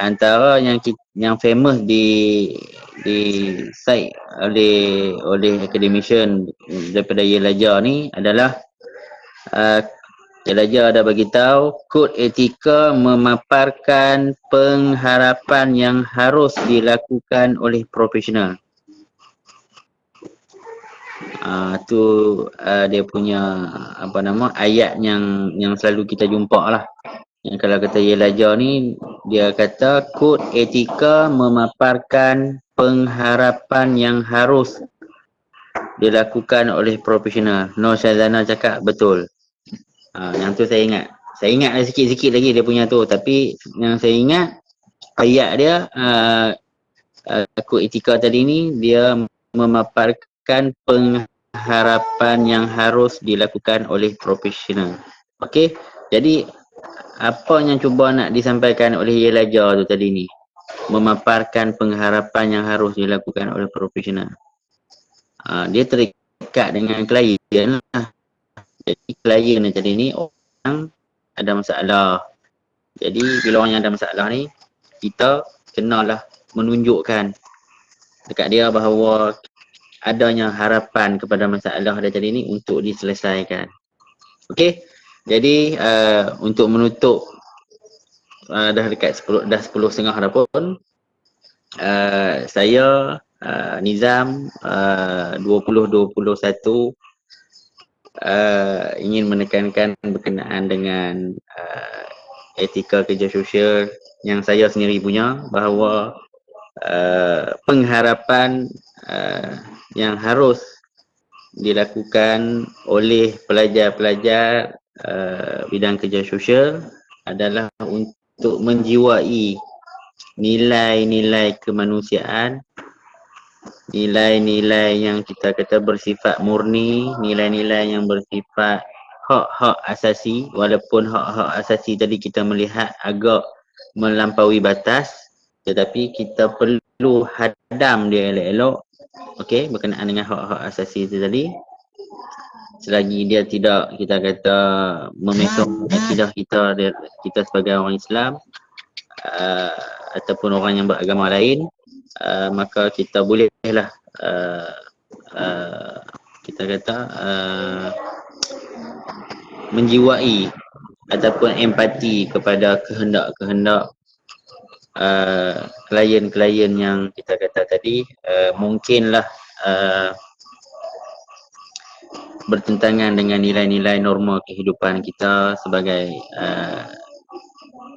A: antara yang famous di cite oleh academician daripada Yilaja ni adalah Yilaja ada bagi tahu kod etika memaparkan pengharapan yang harus dilakukan oleh profesional. Tu dia punya ayat yang selalu kita jumpa lah. Yang kalau kata Yilaja ni, dia kata kod etika memaparkan pengharapan yang harus dilakukan oleh profesional. Nur Syazana cakap betul. Yang tu saya ingat. Saya ingat sikit-sikit lagi dia punya tu. Tapi yang saya ingat ayat dia kod etika tadi ni dia memaparkan pengharapan yang harus dilakukan oleh profesional. Okey. Jadi apa yang cuba nak disampaikan oleh Yilaja tu tadi ni? Memaparkan pengharapan yang harus dilakukan oleh profesional. Dia terikat dengan klien lah. Jadi klien tadi ni orang ada masalah. Jadi bila orang yang ada masalah ni, kita kenalah menunjukkan dekat dia bahawa adanya harapan kepada masalah dia tadi ni untuk diselesaikan. Okey. Jadi untuk menutup dah dekat 10.30 dah pun saya Nizam 2021 ingin menekankan berkenaan dengan etika kerja sosial yang saya sendiri punya, bahawa pengharapan yang harus dilakukan oleh pelajar-pelajar bidang kerja sosial adalah untuk menjiwai nilai-nilai kemanusiaan, nilai-nilai yang kita kata bersifat murni, nilai-nilai yang bersifat hak-hak asasi, walaupun hak-hak asasi tadi kita melihat agak melampaui batas, tetapi kita perlu selalu hadam dia elok-elok, okey, berkenaan dengan hak-hak asasi itu tadi. Selagi dia tidak, kita kata, memesong akidah kita sebagai orang Islam, ataupun orang yang beragama lain, maka kita bolehlah kita kata menjiwai ataupun empati kepada kehendak-kehendak klien-klien yang kita kata tadi, mungkinlah bertentangan dengan nilai-nilai norma kehidupan kita sebagai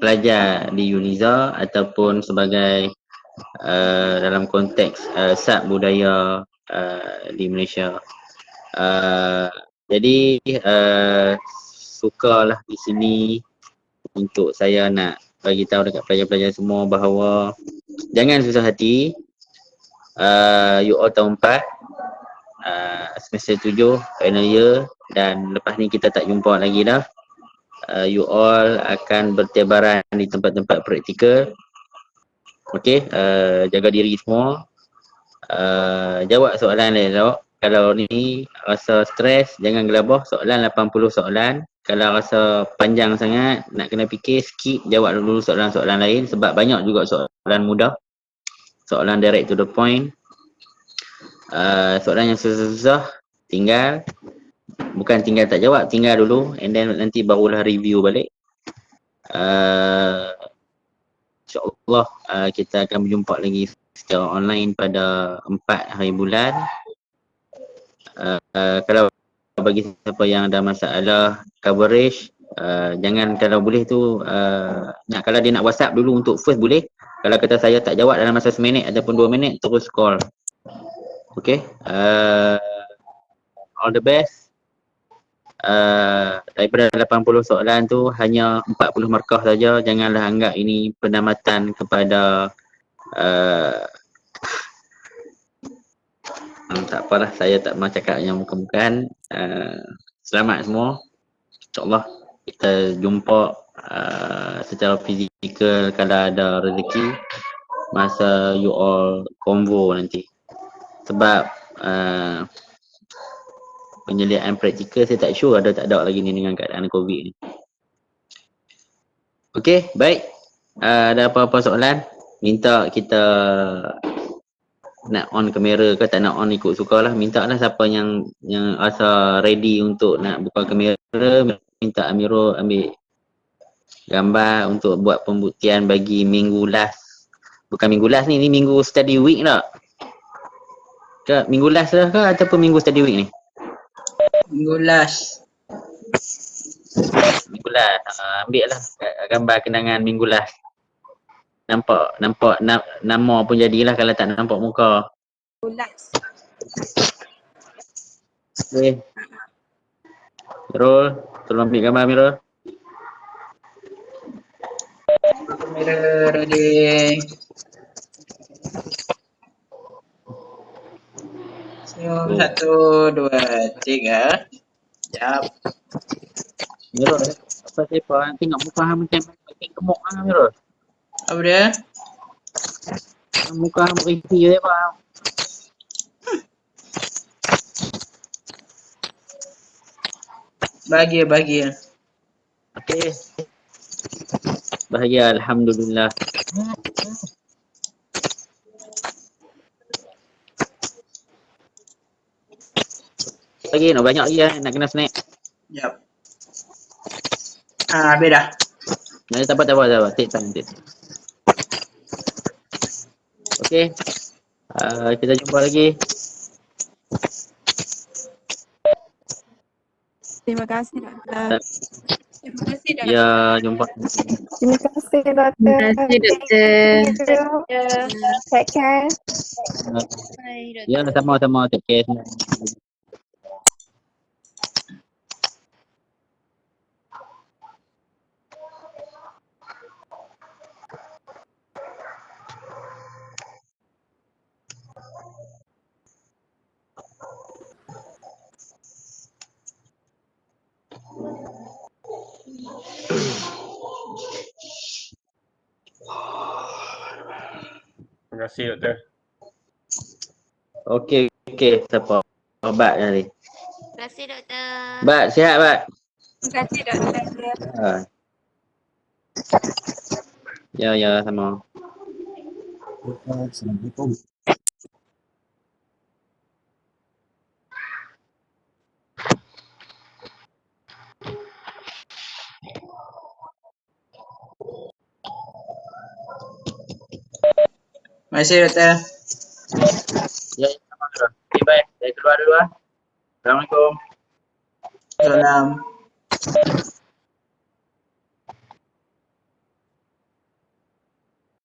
A: pelajar di UNIZA ataupun sebagai dalam konteks sub budaya di Malaysia. Jadi sukalah di sini untuk saya nak bagi tahu dekat pelajar-pelajar semua bahawa jangan susah hati. You all tahun 4, semester 7 final year, dan lepas ni kita tak jumpa lagi dah. You all akan bertebaran di tempat-tempat praktikal. Okey, jaga diri semua. Jawab soalan elok. Kalau ni rasa stres, jangan gelabah. Soalan 80 soalan. Kalau rasa panjang sangat, nak kena fikir, skip, jawab dulu soalan-soalan lain sebab banyak juga soalan mudah. Soalan direct to the point. Soalan yang susah-susah tinggal. Bukan tinggal tak jawab, tinggal dulu and then nanti barulah review balik. InsyaAllah kita akan berjumpa lagi secara online pada 4 hari bulan. Kalau bagi siapa yang ada masalah coverage, jangan, kalau boleh tu kalau dia nak WhatsApp dulu untuk first boleh. Kalau kata saya tak jawab dalam masa 1 minit ataupun 2 minit, terus call. Okay, all the best. Daripada 80 soalan tu hanya 40 markah saja. Janganlah anggap ini penamatan kepada tak apalah, saya tak mahu cakap yang bukan-bukan. Selamat semua. InsyaAllah kita jumpa secara fizikal kalau ada rezeki masa you all convo nanti. Sebab penyediaan praktikal saya tak sure ada tak ada lagi ni dengan keadaan COVID ni. Okey, baik. Ada apa-apa soalan? Minta kita nak on kamera ke tak nak on, ikut sukalah. Minta lah siapa yang rasa ready untuk nak buka kamera, minta Amirul ambil gambar untuk buat pembuktian bagi minggu last. Bukan minggu last ni minggu study week tak? Ke minggu last lah ke ataupun minggu study week ni?
E: Minggu last.
A: Minggu last. Ambil lah gambar kenangan minggu last. Nampak nama pun jadilah kalau tak nampak muka.
C: Last.
A: Okay. Mirul, tolong ambil gambar Mirul.
E: Kamera ready. So, 1, 2, 3. Sekejap.
A: Mirul, apa siapa? Tengok muka hang macam gemuk hang Mirul.
E: Apa dia?
A: Muka hang berisi je apa?
E: Bahagia.
A: Okey. Bahagia, alhamdulillah. Lagi nak banyak lagi nak kena snack.
E: Sekejap. Habis dah.
A: Tak apa. Take time. Okey. Kita jumpa lagi.
C: Terima kasih doktor. Terima kasih doktor.
A: Ya, jumpa.
G: Terima kasih doktor.
B: Terima kasih, doktor.
G: Take care.
B: Bye, doktor.
A: Ya, sama-sama. Take care.
H: kasih doktor.
A: Okey, siapa? Bat tadi.
F: Terima kasih doktor.
A: Bat, sihat Bat?
C: Terima kasih doktor.
A: Ya, sama.
D: Assalamualaikum.
E: Terima kasih doktor.
A: Ya, sama doktor. Okay, baik. Saya keluar dulu ah. Assalamualaikum.
E: Salam.